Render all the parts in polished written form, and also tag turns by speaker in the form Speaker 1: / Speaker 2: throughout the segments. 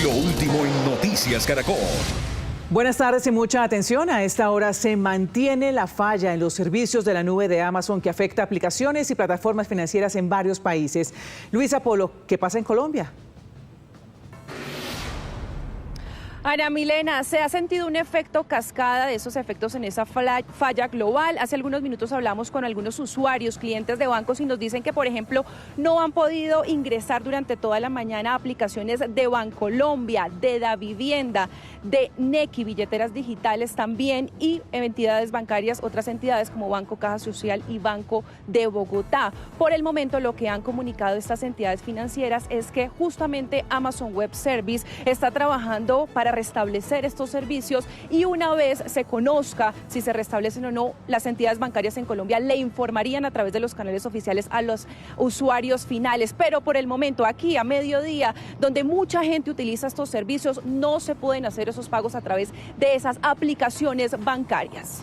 Speaker 1: Lo último en Noticias Caracol.
Speaker 2: Buenas tardes y mucha atención. A esta hora se mantiene la falla en los servicios de la nube de Amazon que afecta aplicaciones y plataformas financieras en varios países. Luisa Polo, ¿qué pasa en Colombia?
Speaker 3: Ana Milena, se ha sentido un efecto cascada de esos efectos en esa falla global. Hace algunos minutos hablamos con algunos usuarios, clientes de bancos, y nos dicen que, por ejemplo, no han podido ingresar durante toda la mañana a aplicaciones de Bancolombia, de Davivienda, de Nequi, billeteras digitales también, y entidades bancarias, otras entidades como Banco Caja Social y Banco de Bogotá. Por el momento, lo que han comunicado estas entidades financieras es que justamente Amazon Web Service está trabajando para restablecer estos servicios, y una vez se conozca si se restablecen o no, las entidades bancarias en Colombia le informarían a través de los canales oficiales a los usuarios finales. Pero por el momento, aquí a mediodía, donde mucha gente utiliza estos servicios, no se pueden hacer esos pagos a través de esas aplicaciones bancarias.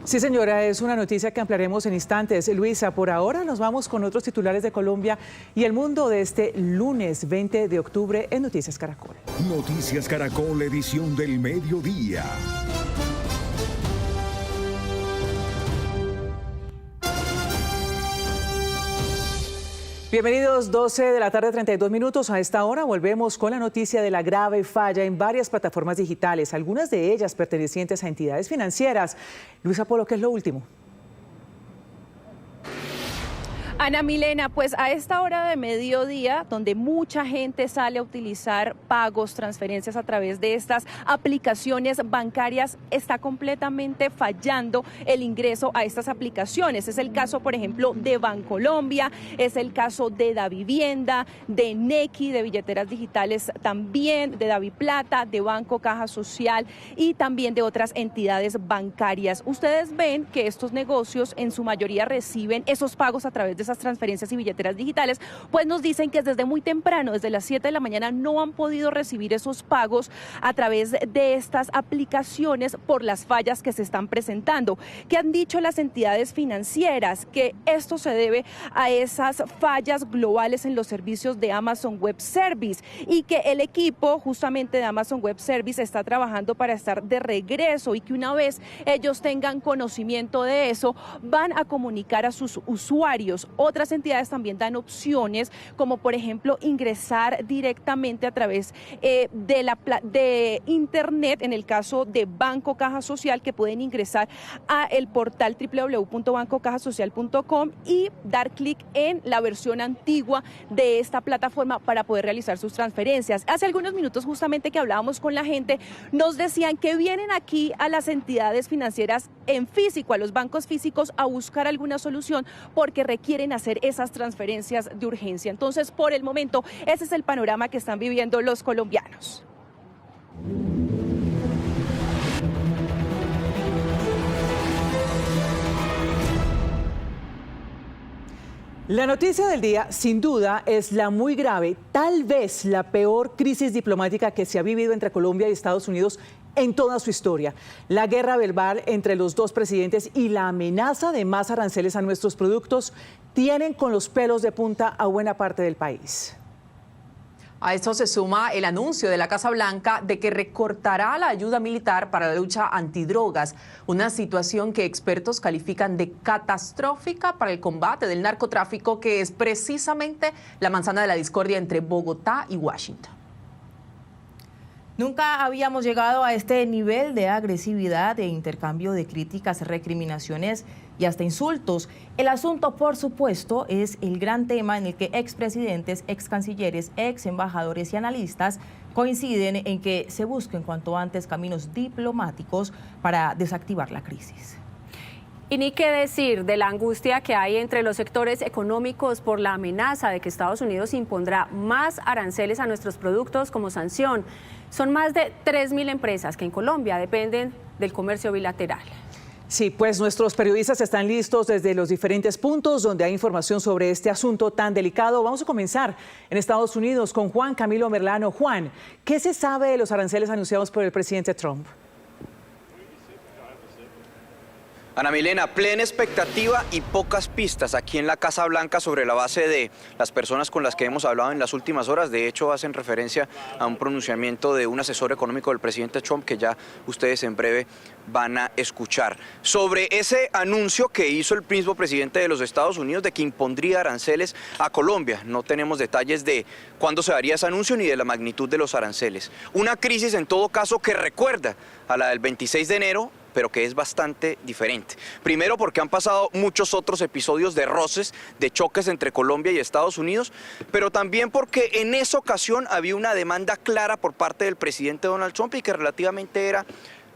Speaker 2: Sí, señora, es una noticia que ampliaremos en instantes. Luisa, por ahora nos vamos con otros titulares de Colombia y el mundo de este lunes 20 de octubre en Noticias Caracol.
Speaker 1: Noticias Caracol, edición del mediodía.
Speaker 2: Bienvenidos, 12 de la tarde, 32 minutos. A esta hora volvemos con la noticia de la grave falla en varias plataformas digitales, algunas de ellas pertenecientes a entidades financieras. Luisa Polo, ¿qué es lo último?
Speaker 3: Ana Milena, pues a esta hora de mediodía, donde mucha gente sale a utilizar pagos, transferencias a través de estas aplicaciones bancarias, está completamente fallando el ingreso a estas aplicaciones. Es el caso, por ejemplo, de Bancolombia, es el caso de Davivienda, de Nequi, de billeteras digitales también, de Daviplata, de Banco Caja Social y también de otras entidades bancarias. Ustedes ven que estos negocios en su mayoría reciben esos pagos a través de esas transferencias y billeteras digitales, pues nos dicen que desde muy temprano, desde las 7 de la mañana, no han podido recibir esos pagos a través de estas aplicaciones por las fallas que se están presentando. ¿Qué han dicho las entidades financieras? Que esto se debe a esas fallas globales en los servicios de Amazon Web Service, y que el equipo justamente de Amazon Web Service está trabajando para estar de regreso, y que una vez ellos tengan conocimiento de eso, van a comunicar a sus usuarios. Otras entidades también dan opciones, como por ejemplo ingresar directamente a través de internet, en el caso de Banco Caja Social, que pueden ingresar a el portal www.bancocajasocial.com y dar clic en la versión antigua de esta plataforma para poder realizar sus transferencias. Hace algunos minutos, justamente que hablábamos con la gente, nos decían que vienen aquí a las entidades financieras en físico, a los bancos físicos, a buscar alguna solución porque requieren hacer esas transferencias de urgencia. Entonces, por el momento, ese es el panorama que están viviendo los colombianos.
Speaker 2: La noticia del día, sin duda, es la muy grave, tal vez la peor crisis diplomática que se ha vivido entre Colombia y Estados Unidos en toda su historia. La guerra verbal entre los dos presidentes y la amenaza de más aranceles a nuestros productos tienen con los pelos de punta a buena parte del país.
Speaker 4: A esto se suma el anuncio de la Casa Blanca de que recortará la ayuda militar para la lucha antidrogas, una situación que expertos califican de catastrófica para el combate del narcotráfico, que es precisamente la manzana de la discordia entre Bogotá y Washington.
Speaker 5: Nunca habíamos llegado a este nivel de agresividad, de intercambio de críticas, recriminaciones y hasta insultos. El asunto, por supuesto, es el gran tema en el que expresidentes, excancilleres, exembajadores y analistas coinciden en que se busquen cuanto antes caminos diplomáticos para desactivar la crisis.
Speaker 6: Y ni qué decir de la angustia que hay entre los sectores económicos por la amenaza de que Estados Unidos impondrá más aranceles a nuestros productos como sanción. Son más de 3.000 empresas que en Colombia dependen del comercio bilateral.
Speaker 2: Sí, pues nuestros periodistas están listos desde los diferentes puntos donde hay información sobre este asunto tan delicado. Vamos a comenzar en Estados Unidos con Juan Camilo Merlano. Juan, ¿qué se sabe de los aranceles anunciados por el presidente Trump?
Speaker 7: Ana Milena, plena expectativa y pocas pistas aquí en la Casa Blanca sobre la base de las personas con las que hemos hablado en las últimas horas. De hecho, hacen referencia a un pronunciamiento de un asesor económico del presidente Trump que ya ustedes en breve van a escuchar. Sobre ese anuncio que hizo el mismo presidente de los Estados Unidos de que impondría aranceles a Colombia. No tenemos detalles de cuándo se daría ese anuncio ni de la magnitud de los aranceles. Una crisis en todo caso que recuerda a la del 26 de enero, pero que es bastante diferente. Primero porque han pasado muchos otros episodios de roces, de choques entre Colombia y Estados Unidos, pero también porque en esa ocasión había una demanda clara por parte del presidente Donald Trump y que relativamente era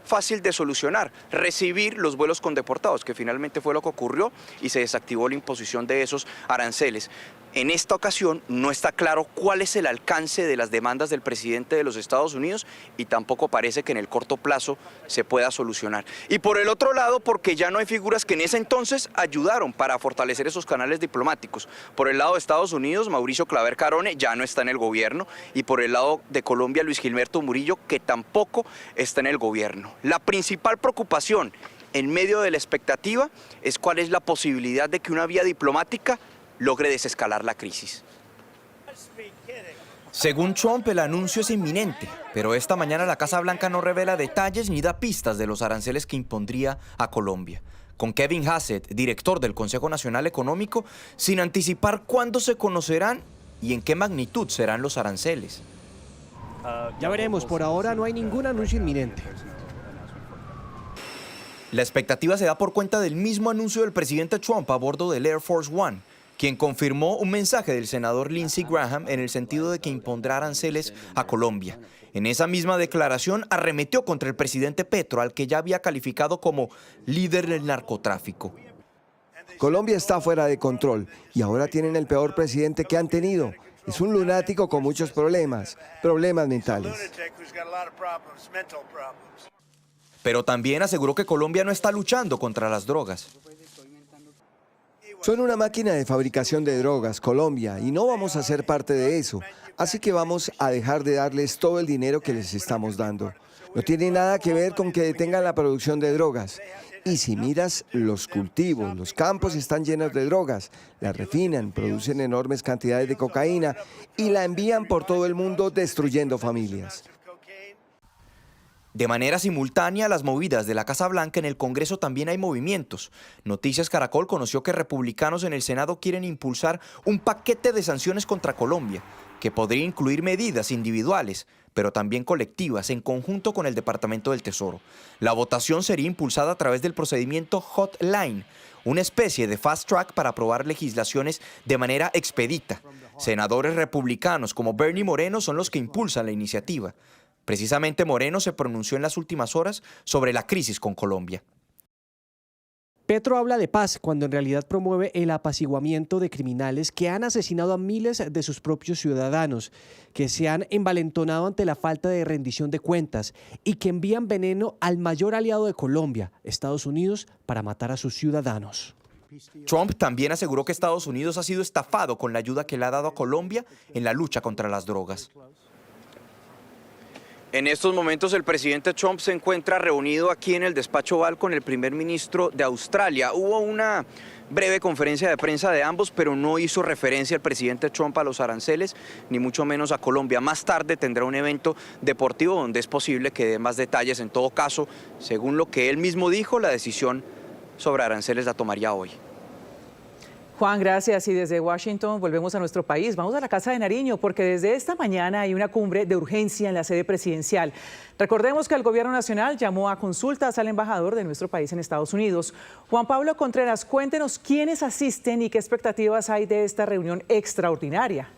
Speaker 7: fácil de solucionar, recibir los vuelos con deportados, que finalmente fue lo que ocurrió y se desactivó la imposición de esos aranceles. En esta ocasión no está claro cuál es el alcance de las demandas del presidente de los Estados Unidos y tampoco parece que en el corto plazo se pueda solucionar. Y por el otro lado, porque ya no hay figuras que en ese entonces ayudaron para fortalecer esos canales diplomáticos. Por el lado de Estados Unidos, Mauricio Claver Carone ya no está en el gobierno y por el lado de Colombia, Luis Gilberto Murillo, que tampoco está en el gobierno. La principal preocupación en medio de la expectativa es cuál es la posibilidad de que una vía diplomática logre desescalar la crisis. Según Trump, el anuncio es inminente, pero esta mañana la Casa Blanca no revela detalles ni da pistas de los aranceles que impondría a Colombia. Con Kevin Hassett, director del Consejo Nacional Económico, sin anticipar cuándo se conocerán y en qué magnitud serán los aranceles.
Speaker 8: Ya veremos, por ahora no hay ningún anuncio inminente.
Speaker 7: La expectativa se da por cuenta del mismo anuncio del presidente Trump a bordo del Air Force One, quien confirmó un mensaje del senador Lindsey Graham en el sentido de que impondrá aranceles a Colombia. En esa misma declaración arremetió contra el presidente Petro, al que ya había calificado como líder del narcotráfico.
Speaker 9: Colombia está fuera de control y ahora tienen el peor presidente que han tenido. Es un lunático con muchos problemas mentales.
Speaker 7: Pero también aseguró que Colombia no está luchando contra las drogas.
Speaker 9: Son una máquina de fabricación de drogas, Colombia, y no vamos a ser parte de eso. Así que vamos a dejar de darles todo el dinero que les estamos dando. No tiene nada que ver con que detengan la producción de drogas. Y si miras los cultivos, los campos están llenos de drogas, la refinan, producen enormes cantidades de cocaína y la envían por todo el mundo destruyendo familias.
Speaker 7: De manera simultánea a las movidas de la Casa Blanca, en el Congreso también hay movimientos. Noticias Caracol conoció que republicanos en el Senado quieren impulsar un paquete de sanciones contra Colombia, que podría incluir medidas individuales, pero también colectivas, en conjunto con el Departamento del Tesoro. La votación sería impulsada a través del procedimiento Hotline, una especie de fast track para aprobar legislaciones de manera expedita. Senadores republicanos como Bernie Moreno son los que impulsan la iniciativa. Precisamente Moreno se pronunció en las últimas horas sobre la crisis con Colombia.
Speaker 8: Petro habla de paz cuando en realidad promueve el apaciguamiento de criminales que han asesinado a miles de sus propios ciudadanos, que se han envalentonado ante la falta de rendición de cuentas y que envían veneno al mayor aliado de Colombia, Estados Unidos, para matar a sus ciudadanos.
Speaker 7: Trump también aseguró que Estados Unidos ha sido estafado con la ayuda que le ha dado a Colombia en la lucha contra las drogas. En estos momentos el presidente Trump se encuentra reunido aquí en el despacho Oval con el primer ministro de Australia. Hubo una breve conferencia de prensa de ambos, pero no hizo referencia el presidente Trump a los aranceles, ni mucho menos a Colombia. Más tarde tendrá un evento deportivo donde es posible que dé más detalles. En todo caso, según lo que él mismo dijo, la decisión sobre aranceles la tomaría hoy.
Speaker 2: Juan, gracias. Y desde Washington volvemos a nuestro país. Vamos a la Casa de Nariño porque desde esta mañana hay una cumbre de urgencia en la sede presidencial. Recordemos que el Gobierno Nacional llamó a consultas al embajador de nuestro país en Estados Unidos. Juan Pablo Contreras, cuéntenos quiénes asisten y qué expectativas hay de esta reunión extraordinaria.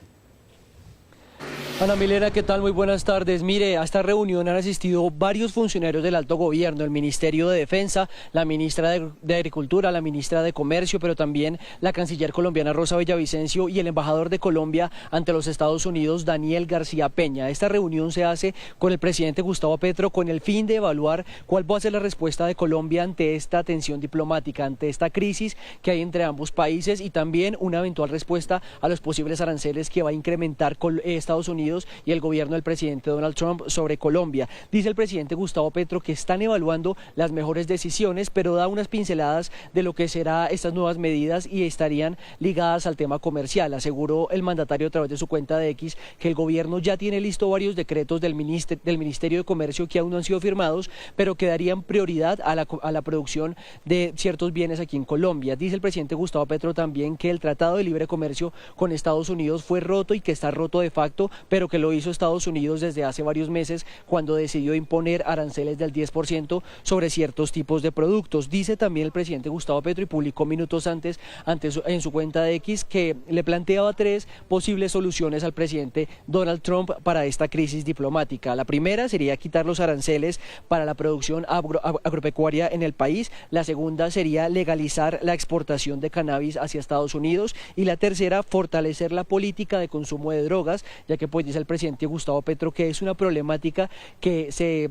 Speaker 10: Ana Milena, ¿qué tal? Muy buenas tardes. Mire, a esta reunión han asistido varios funcionarios del alto gobierno, el Ministerio de Defensa, la ministra de Agricultura, la ministra de Comercio, pero también la canciller colombiana Rosa Villavicencio y el embajador de Colombia ante los Estados Unidos, Daniel García Peña. Esta reunión se hace con el presidente Gustavo Petro con el fin de evaluar cuál va a ser la respuesta de Colombia ante esta tensión diplomática, ante esta crisis que hay entre ambos países y también una eventual respuesta a los posibles aranceles que va a incrementar Estados Unidos Unidos y el gobierno del presidente Donald Trump sobre Colombia. Dice el presidente Gustavo Petro que están evaluando las mejores decisiones, pero da unas pinceladas de lo que serán estas nuevas medidas y estarían ligadas al tema comercial. Aseguró el mandatario a través de su cuenta de X que el gobierno ya tiene listo varios decretos del Ministerio de Comercio que aún no han sido firmados, pero que darían prioridad a la producción de ciertos bienes aquí en Colombia. Dice el presidente Gustavo Petro también que el Tratado de Libre Comercio con Estados Unidos fue roto y que está roto de facto, pero que lo hizo Estados Unidos desde hace varios meses cuando decidió imponer aranceles del 10% sobre ciertos tipos de productos. Dice también el presidente Gustavo Petro, y publicó minutos antes en su cuenta de X, que le planteaba 3 posibles soluciones al presidente Donald Trump para esta crisis diplomática. La primera sería quitar los aranceles para la producción agropecuaria en el país. La segunda sería legalizar la exportación de cannabis hacia Estados Unidos. Y la tercera, fortalecer la política de consumo de drogas, ya que pues dice el presidente Gustavo Petro que es una problemática que se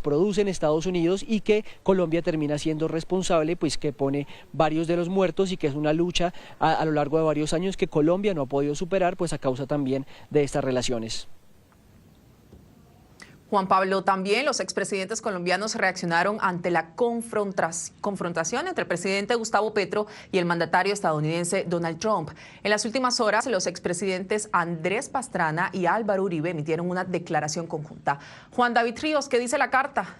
Speaker 10: produce en Estados Unidos y que Colombia termina siendo responsable, pues que pone varios de los muertos y que es una lucha a lo largo de varios años que Colombia no ha podido superar, pues a causa también de estas relaciones.
Speaker 4: Juan Pablo, también los expresidentes colombianos reaccionaron ante la confrontación entre el presidente Gustavo Petro y el mandatario estadounidense Donald Trump. En las últimas horas, los expresidentes Andrés Pastrana y Álvaro Uribe emitieron una declaración conjunta. Juan David Ríos, ¿qué dice la carta?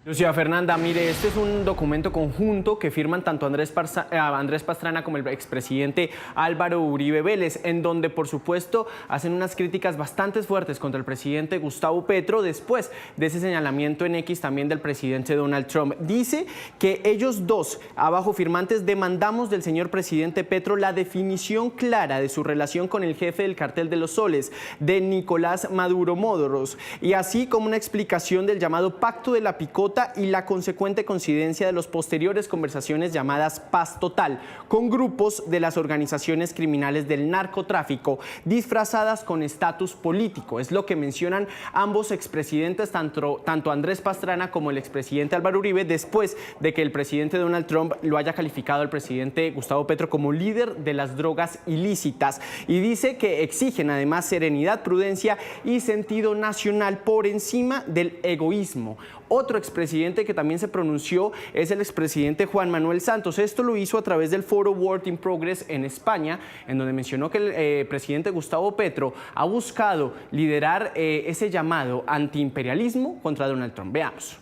Speaker 11: Lucía Fernanda, mire, este es un documento conjunto que firman tanto Andrés Pastrana como el expresidente Álvaro Uribe Vélez, en donde por supuesto hacen unas críticas bastante fuertes contra el presidente Gustavo Petro después de ese señalamiento en X también del presidente Donald Trump. Dice que ellos dos, abajo firmantes, demandamos del señor presidente Petro la definición clara de su relación con el jefe del cartel de los soles, de Nicolás Maduro Moros, y así como una explicación del llamado Pacto de la Picota y la consecuente coincidencia de las posteriores conversaciones llamadas Paz Total con grupos de las organizaciones criminales del narcotráfico disfrazadas con estatus político. Es lo que mencionan ambos expresidentes, tanto Andrés Pastrana como el expresidente Álvaro Uribe, después de que el presidente Donald Trump lo haya calificado al presidente Gustavo Petro como líder de las drogas ilícitas, y dice que exigen además serenidad, prudencia y sentido nacional por encima del egoísmo. Otro expresidente que también se pronunció es el expresidente Juan Manuel Santos. Esto lo hizo a través del foro Work in Progress en España, en donde mencionó que el presidente Gustavo Petro ha buscado liderar ese llamado antiimperialismo contra Donald Trump. Veamos.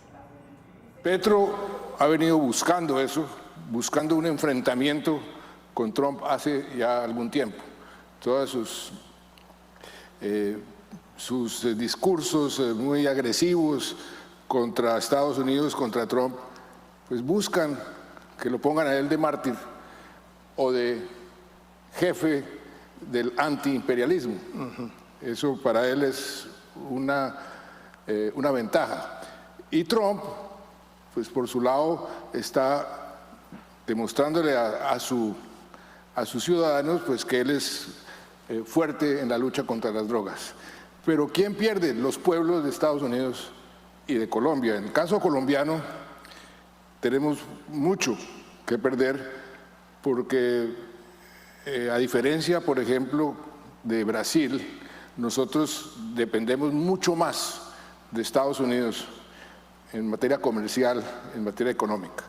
Speaker 12: Petro ha venido buscando eso, buscando un enfrentamiento con Trump hace ya algún tiempo. Todos sus discursos muy agresivos contra Estados Unidos, contra Trump, pues buscan que lo pongan a él de mártir o de jefe del antiimperialismo. Eso para él es una ventaja. Y Trump, pues por su lado, está demostrándole a sus ciudadanos pues que él es fuerte en la lucha contra las drogas. Pero ¿quién pierde? Los pueblos de Estados Unidos y de Colombia. En el caso colombiano tenemos mucho que perder porque a diferencia, por ejemplo, de Brasil, nosotros dependemos mucho más de Estados Unidos en materia comercial, en materia económica.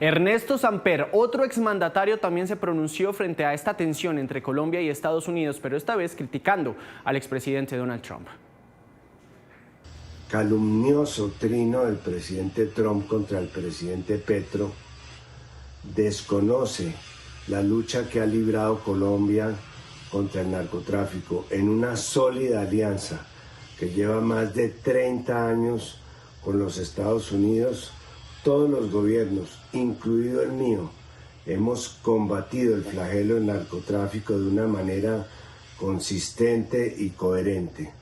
Speaker 11: Ernesto Samper, otro exmandatario, también se pronunció frente a esta tensión entre Colombia y Estados Unidos, pero esta vez criticando al expresidente Donald Trump.
Speaker 13: Calumnioso trino del presidente Trump contra el presidente Petro desconoce la lucha que ha librado Colombia contra el narcotráfico en una sólida alianza que lleva más de 30 años con los Estados Unidos. Todos los gobiernos, incluido el mío, hemos combatido el flagelo del narcotráfico de una manera consistente y coherente.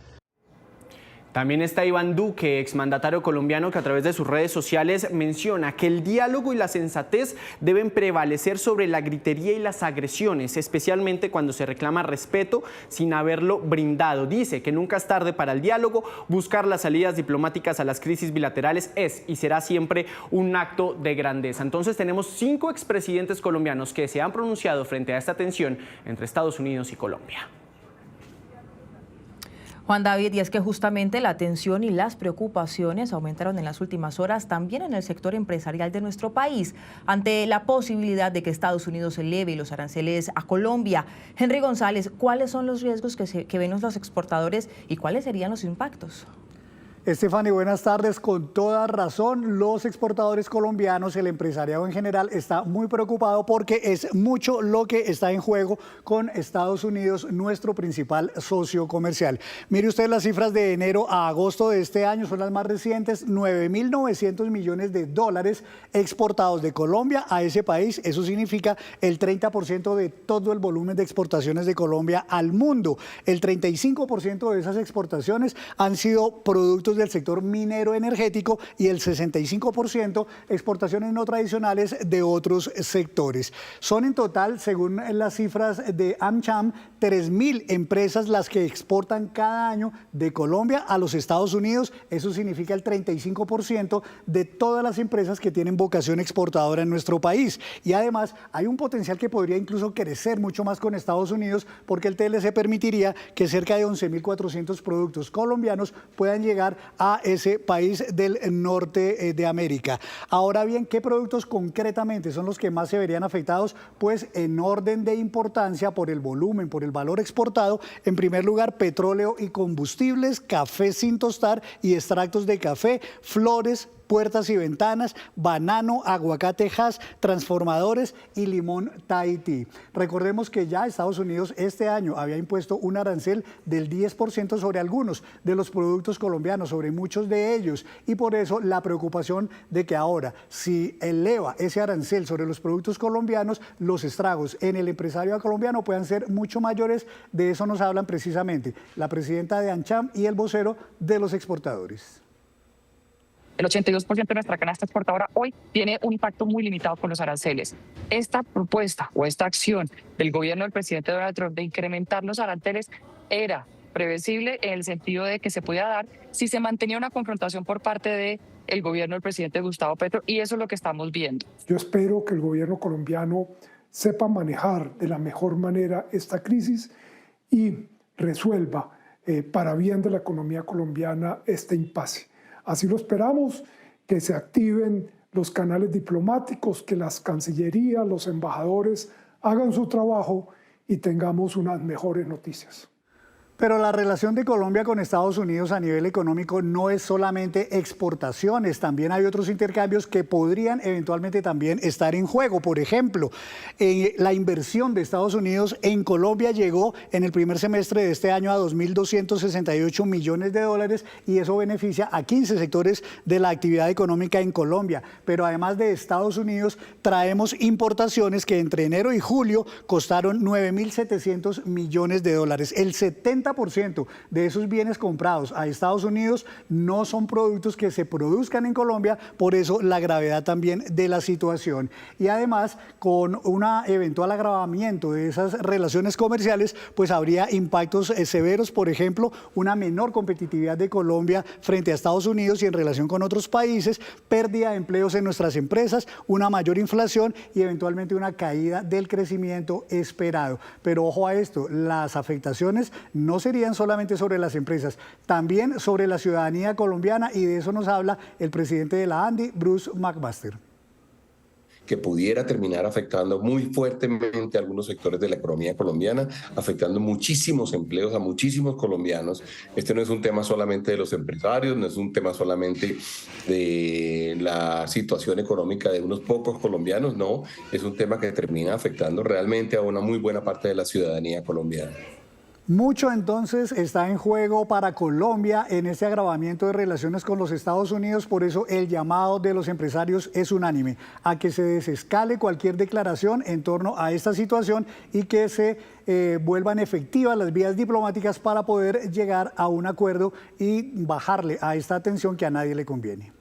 Speaker 11: También está Iván Duque, exmandatario colombiano, que a través de sus redes sociales menciona que el diálogo y la sensatez deben prevalecer sobre la gritería y las agresiones, especialmente cuando se reclama respeto sin haberlo brindado. Dice que nunca es tarde para el diálogo, buscar las salidas diplomáticas a las crisis bilaterales es y será siempre un acto de grandeza. Entonces tenemos 5 expresidentes colombianos que se han pronunciado frente a esta tensión entre Estados Unidos y Colombia.
Speaker 5: Juan David, y es que justamente la tensión y las preocupaciones aumentaron en las últimas horas también en el sector empresarial de nuestro país, ante la posibilidad de que Estados Unidos eleve los aranceles a Colombia. Henry González, ¿cuáles son los riesgos que ven los exportadores y cuáles serían los impactos?
Speaker 14: Estefany, buenas tardes. Con toda razón, los exportadores colombianos, el empresariado en general, está muy preocupado porque es mucho lo que está en juego con Estados Unidos, nuestro principal socio comercial. Mire usted las cifras de enero a agosto de este año, son las más recientes, 9.900 millones de dólares exportados de Colombia a ese país. Eso significa el 30% de todo el volumen de exportaciones de Colombia al mundo. El 35% de esas exportaciones han sido productos del sector minero energético y el 65% exportaciones no tradicionales de otros sectores. Son en total, según las cifras de AmCham, 3.000 empresas las que exportan cada año de Colombia a los Estados Unidos. Eso significa el 35% de todas las empresas que tienen vocación exportadora en nuestro país. Y además hay un potencial que podría incluso crecer mucho más con Estados Unidos, porque el TLC permitiría que cerca de 11.400 productos colombianos puedan llegar a ese país del norte de América. Ahora bien, ¿qué productos concretamente son los que más se verían afectados? Pues en orden de importancia por el volumen, por el valor exportado, en primer lugar petróleo y combustibles, café sin tostar y extractos de café, flores, puertas y ventanas, banano, aguacate Hass, transformadores y limón Tahití. Recordemos que ya Estados Unidos este año había impuesto un arancel del 10% sobre algunos de los productos colombianos, sobre muchos de ellos, y por eso la preocupación de que ahora, si eleva ese arancel sobre los productos colombianos, los estragos en el empresario colombiano puedan ser mucho mayores. De eso nos hablan precisamente la presidenta de AmCham y el vocero de los exportadores.
Speaker 15: El 82% de nuestra canasta exportadora hoy tiene un impacto muy limitado con los aranceles. Esta propuesta o esta acción del gobierno del presidente Donald Trump de incrementar los aranceles era previsible en el sentido de que se podía dar si se mantenía una confrontación por parte del gobierno del presidente Gustavo Petro, y eso es lo que estamos viendo.
Speaker 16: Yo espero que el gobierno colombiano sepa manejar de la mejor manera esta crisis y resuelva para bien de la economía colombiana este impasse. Así lo esperamos, que se activen los canales diplomáticos, que las cancillerías, los embajadores hagan su trabajo y tengamos unas mejores noticias.
Speaker 14: Pero la relación de Colombia con Estados Unidos a nivel económico no es solamente exportaciones, también hay otros intercambios que podrían eventualmente también estar en juego. Por ejemplo, la inversión de Estados Unidos en Colombia llegó en el primer semestre de este año a 2.268 millones de dólares y eso beneficia a 15 sectores de la actividad económica en Colombia. Pero además de Estados Unidos, traemos importaciones que entre enero y julio costaron 9.700 millones de dólares. El 70% de esos bienes comprados a Estados Unidos no son productos que se produzcan en Colombia, por eso la gravedad también de la situación. Y además, con un eventual agravamiento de esas relaciones comerciales, pues habría impactos severos, por ejemplo, una menor competitividad de Colombia frente a Estados Unidos y en relación con otros países, pérdida de empleos en nuestras empresas, una mayor inflación y eventualmente una caída del crecimiento esperado. Pero ojo a esto, las afectaciones no serían solamente sobre las empresas, también sobre la ciudadanía colombiana, y de eso nos habla el presidente de la ANDI, Bruce McMaster.
Speaker 17: Que pudiera terminar afectando muy fuertemente a algunos sectores de la economía colombiana, afectando muchísimos empleos a muchísimos colombianos. Este no es un tema solamente de los empresarios, no es un tema solamente de la situación económica de unos pocos colombianos, no, es un tema que termina afectando realmente a una muy buena parte de la ciudadanía colombiana.
Speaker 14: Mucho entonces está en juego para Colombia en este agravamiento de relaciones con los Estados Unidos, por eso el llamado de los empresarios es unánime, a que se desescale cualquier declaración en torno a esta situación y que se vuelvan efectivas las vías diplomáticas para poder llegar a un acuerdo y bajarle a esta tensión que a nadie le conviene.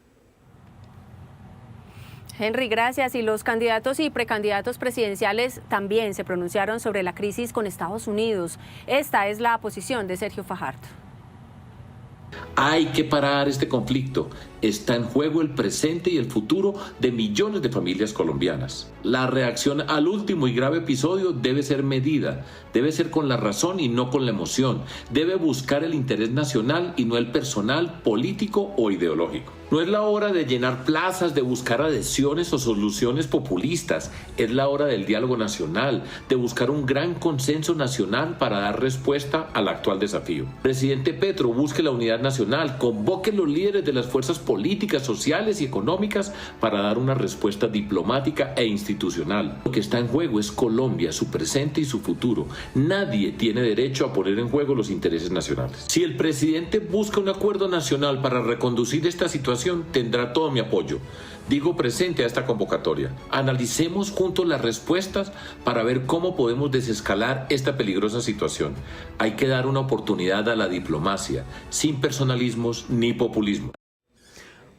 Speaker 6: Henry, gracias. Y los candidatos y precandidatos presidenciales también se pronunciaron sobre la crisis con Estados Unidos. Esta es la posición de Sergio Fajardo.
Speaker 18: Hay que parar este conflicto. Está en juego el presente y el futuro de millones de familias colombianas. La reacción al último y grave episodio debe ser medida, debe ser con la razón y no con la emoción. Debe buscar el interés nacional y no el personal, político o ideológico. No es la hora de llenar plazas, de buscar adhesiones o soluciones populistas. Es la hora del diálogo nacional, de buscar un gran consenso nacional para dar respuesta al actual desafío. Presidente Petro, busque la unidad nacional, convoque los líderes de las fuerzas políticas, sociales y económicas para dar una respuesta diplomática e institucional. Lo que está en juego es Colombia, su presente y su futuro. Nadie tiene derecho a poner en juego los intereses nacionales. Si el presidente busca un acuerdo nacional para reconducir esta situación, tendrá todo mi apoyo. Digo presente a esta convocatoria. Analicemos juntos las respuestas para ver cómo podemos desescalar esta peligrosa situación. Hay que dar una oportunidad a la diplomacia, sin personalismos ni populismo.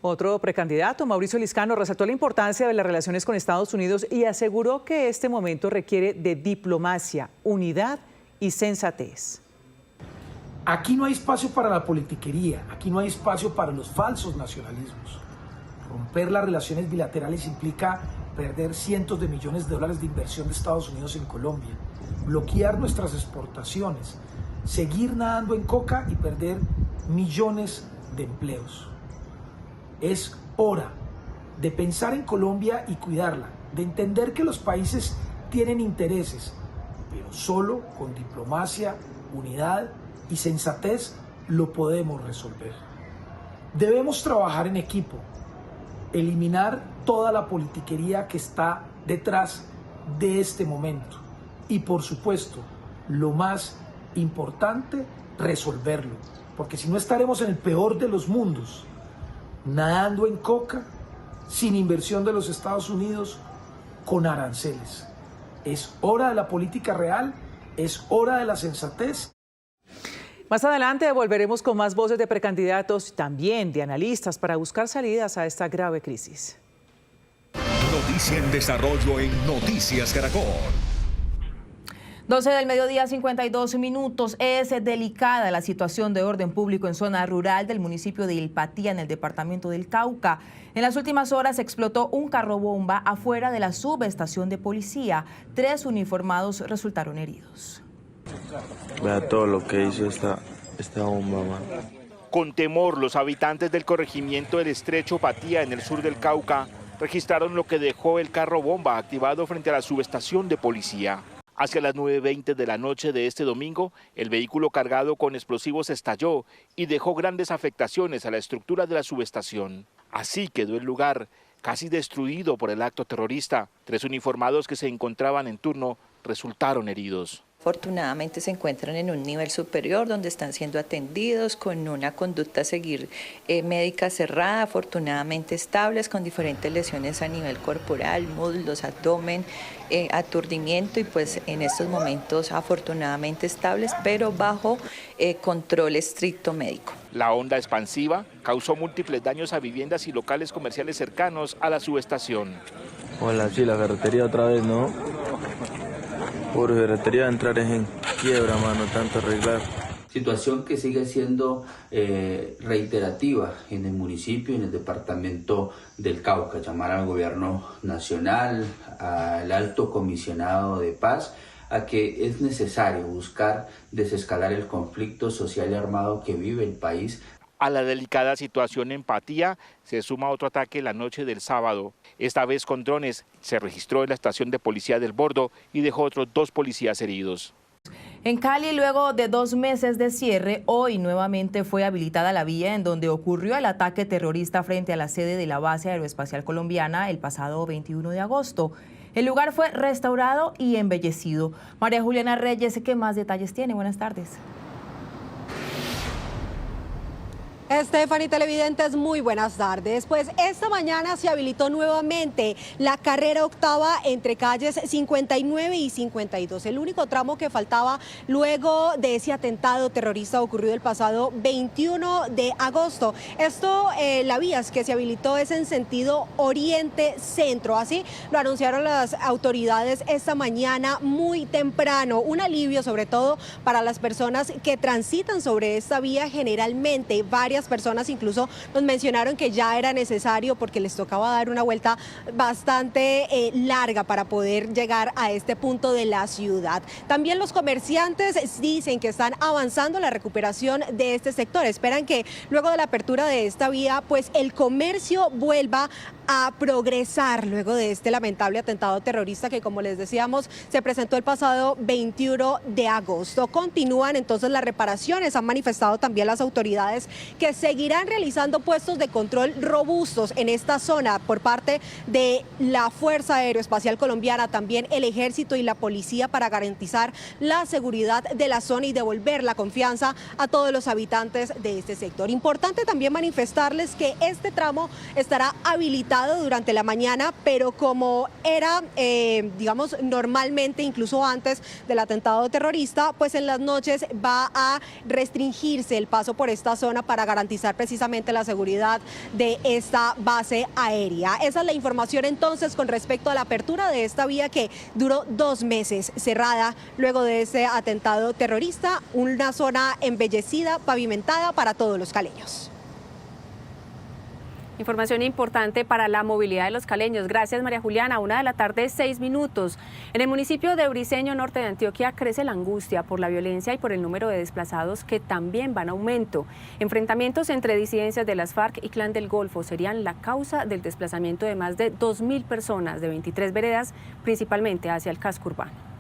Speaker 2: Otro precandidato, Mauricio Liscano, resaltó la importancia de las relaciones con Estados Unidos y aseguró que este momento requiere de diplomacia, unidad y sensatez.
Speaker 19: Aquí no hay espacio para la politiquería, aquí no hay espacio para los falsos nacionalismos. Romper las relaciones bilaterales implica perder cientos de millones de dólares de inversión de Estados Unidos en Colombia, bloquear nuestras exportaciones, seguir nadando en coca y perder millones de empleos. Es hora de pensar en Colombia y cuidarla, de entender que los países tienen intereses, pero solo con diplomacia, unidad y sensatez lo podemos resolver. Debemos trabajar en equipo, eliminar toda la politiquería que está detrás de este momento y, por supuesto, lo más importante, resolverlo, porque si no estaremos en el peor de los mundos, nadando en coca, sin inversión de los Estados Unidos, con aranceles. Es hora de la política real, es hora de la sensatez.
Speaker 2: Más adelante volveremos con más voces de precandidatos y también de analistas para buscar salidas a esta grave crisis.
Speaker 1: Noticia en desarrollo en Noticias Caracol.
Speaker 5: 12 del mediodía, 52 minutos. Es delicada la situación de orden público en zona rural del municipio de Ilpatía, en el departamento del Cauca. En las últimas horas explotó un carro bomba afuera de la subestación de policía. 3 uniformados resultaron heridos.
Speaker 20: Vea todo lo que hizo esta bomba, man.
Speaker 21: Con temor, los habitantes del corregimiento del Estrecho Patía, en el sur del Cauca, registraron lo que dejó el carro bomba activado frente a la subestación de policía. Hacia las 9:20 de la noche de este domingo, el vehículo cargado con explosivos estalló y dejó grandes afectaciones a la estructura de la subestación. Así quedó el lugar, casi destruido por el acto terrorista. 3 uniformados que se encontraban en turno resultaron heridos.
Speaker 22: Afortunadamente se encuentran en un nivel superior donde están siendo atendidos con una conducta a seguir médica cerrada, afortunadamente estables, con diferentes lesiones a nivel corporal, muslos, abdomen, aturdimiento y pues en estos momentos afortunadamente estables, pero bajo control estricto médico.
Speaker 21: La onda expansiva causó múltiples daños a viviendas y locales comerciales cercanos a la subestación.
Speaker 20: Hola, sí, la ferretería otra vez, ¿no? Por ferretería entrar es en quiebra, mano, tanto arreglar.
Speaker 23: Situación que sigue siendo reiterativa en el municipio y en el departamento del Cauca. Llamar al gobierno nacional, al alto comisionado de paz, a que es necesario buscar desescalar el conflicto social y armado que vive el país.
Speaker 21: A la delicada situación en Patía se suma otro ataque la noche del sábado. Esta vez con drones, se registró en la estación de policía del Bordo y dejó otros 2 policías heridos.
Speaker 5: En Cali, luego de 2 meses de cierre, hoy nuevamente fue habilitada la vía en donde ocurrió el ataque terrorista frente a la sede de la base aeroespacial colombiana el pasado 21 de agosto. El lugar fue restaurado y embellecido. María Juliana Reyes, ¿qué más detalles tiene? Buenas tardes.
Speaker 3: Stephanie, televidentes, muy buenas tardes. Pues esta mañana se habilitó nuevamente la carrera octava entre calles 59 y 52, el único tramo que faltaba luego de ese atentado terrorista ocurrido el pasado 21 de agosto. Esto, la vía que se habilitó es en sentido oriente-centro, así lo anunciaron las autoridades esta mañana muy temprano. Un alivio sobre todo para las personas que transitan sobre esta vía. Generalmente varias personas incluso nos mencionaron que ya era necesario porque les tocaba dar una vuelta bastante larga para poder llegar a este punto de la ciudad. También los comerciantes dicen que están avanzando en la recuperación de este sector. Esperan que luego de la apertura de esta vía, pues el comercio vuelva a progresar luego de este lamentable atentado terrorista que, como les decíamos, se presentó el pasado 21 de agosto. Continúan entonces las reparaciones. Han manifestado también las autoridades que seguirán realizando puestos de control robustos en esta zona por parte de la Fuerza Aeroespacial Colombiana, también el Ejército y la Policía, para garantizar la seguridad de la zona y devolver la confianza a todos los habitantes de este sector. Importante también manifestarles que este tramo estará habilitado durante la mañana, pero como era, digamos, normalmente, incluso antes del atentado terrorista, pues en las noches va a restringirse el paso por esta zona para garantizar precisamente la seguridad de esta base aérea. Esa es la información entonces con respecto a la apertura de esta vía que duró 2 meses cerrada luego de ese atentado terrorista, una zona embellecida, pavimentada para todos los caleños.
Speaker 6: Información importante para la movilidad de los caleños. Gracias, María Juliana. 1:06 p.m. En el municipio de Briceño, norte de Antioquia, crece la angustia por la violencia y por el número de desplazados que también va en aumento. Enfrentamientos entre disidencias de las FARC y Clan del Golfo serían la causa del desplazamiento de más de 2.000 personas de 23 veredas, principalmente hacia el casco urbano.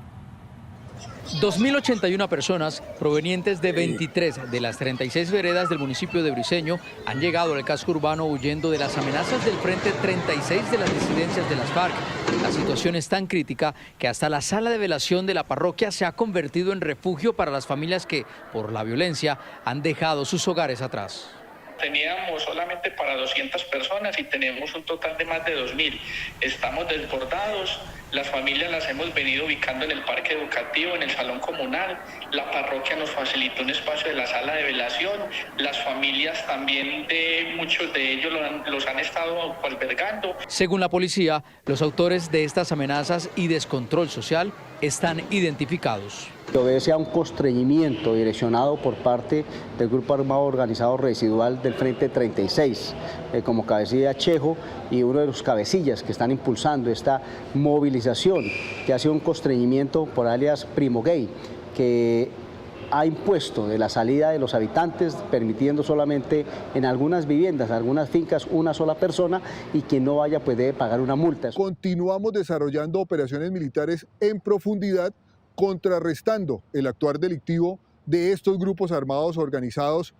Speaker 8: 2.081 personas provenientes de 23 de las 36 veredas del municipio de Briceño han llegado al casco urbano huyendo de las amenazas del Frente 36 de las disidencias de las FARC. La situación es tan crítica que hasta la sala de velación de la parroquia se ha convertido en refugio para las familias que, por la violencia, han dejado sus hogares atrás.
Speaker 9: Teníamos solamente para 200 personas y tenemos un total de más de 2.000. Estamos desbordados, las familias las hemos venido ubicando en el parque educativo, en el salón comunal, la parroquia nos facilitó un espacio de la sala de velación, las familias también muchos de ellos los han estado albergando.
Speaker 8: Según la policía, los autores de estas amenazas y descontrol social están identificados.
Speaker 24: Obedece a un constreñimiento direccionado por parte del Grupo Armado Organizado Residual del Frente 36, como cabecilla Chejo y uno de los cabecillas que están impulsando esta movilización, que ha sido un constreñimiento por alias Primo Gay, que ha impuesto de la salida de los habitantes, permitiendo solamente en algunas viviendas, algunas fincas, una sola persona, y quien no vaya pues debe pagar una multa.
Speaker 25: Continuamos desarrollando operaciones militares en profundidad, contrarrestando el actuar delictivo de estos grupos armados organizados.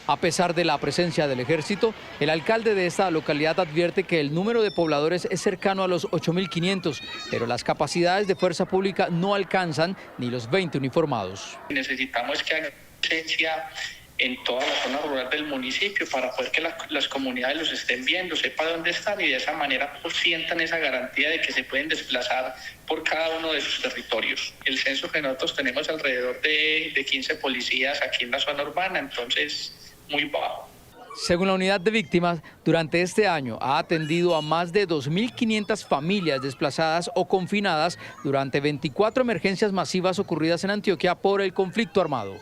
Speaker 8: A pesar de la presencia del ejército, el alcalde de esta localidad advierte que el número de pobladores es cercano a los 8.500, pero las capacidades de fuerza pública no alcanzan ni los 20 uniformados.
Speaker 9: Necesitamos que haya presencia en toda la zona rural del municipio para poder que las comunidades los estén viendo, sepan dónde están y de esa manera pues sientan esa garantía de que se pueden desplazar por cada uno de sus territorios. El censo que nosotros tenemos alrededor de 15 policías aquí en la zona urbana, entonces muy bajo.
Speaker 8: Según la unidad de víctimas, durante este año ha atendido a más de 2.500 familias desplazadas o confinadas durante 24 emergencias masivas ocurridas en Antioquia por el conflicto armado.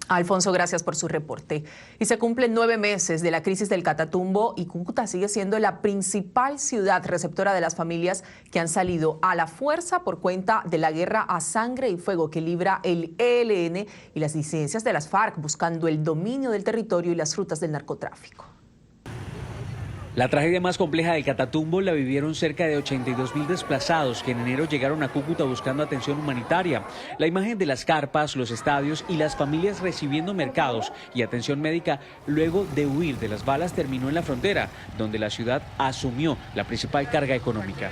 Speaker 4: Alfonso, gracias por su reporte. Y se cumplen 9 meses de la crisis del Catatumbo y Cúcuta sigue siendo la principal ciudad receptora de las familias que han salido a la fuerza por cuenta de la guerra a sangre y fuego que libra el ELN y las disidencias de las FARC buscando el dominio del territorio y las rutas del narcotráfico.
Speaker 26: La tragedia más compleja del Catatumbo la vivieron cerca de 82.000 desplazados que en enero llegaron a Cúcuta buscando atención humanitaria. La imagen de las carpas, los estadios y las familias recibiendo mercados y atención médica luego de huir de las balas terminó en la frontera, donde la ciudad asumió la principal carga económica.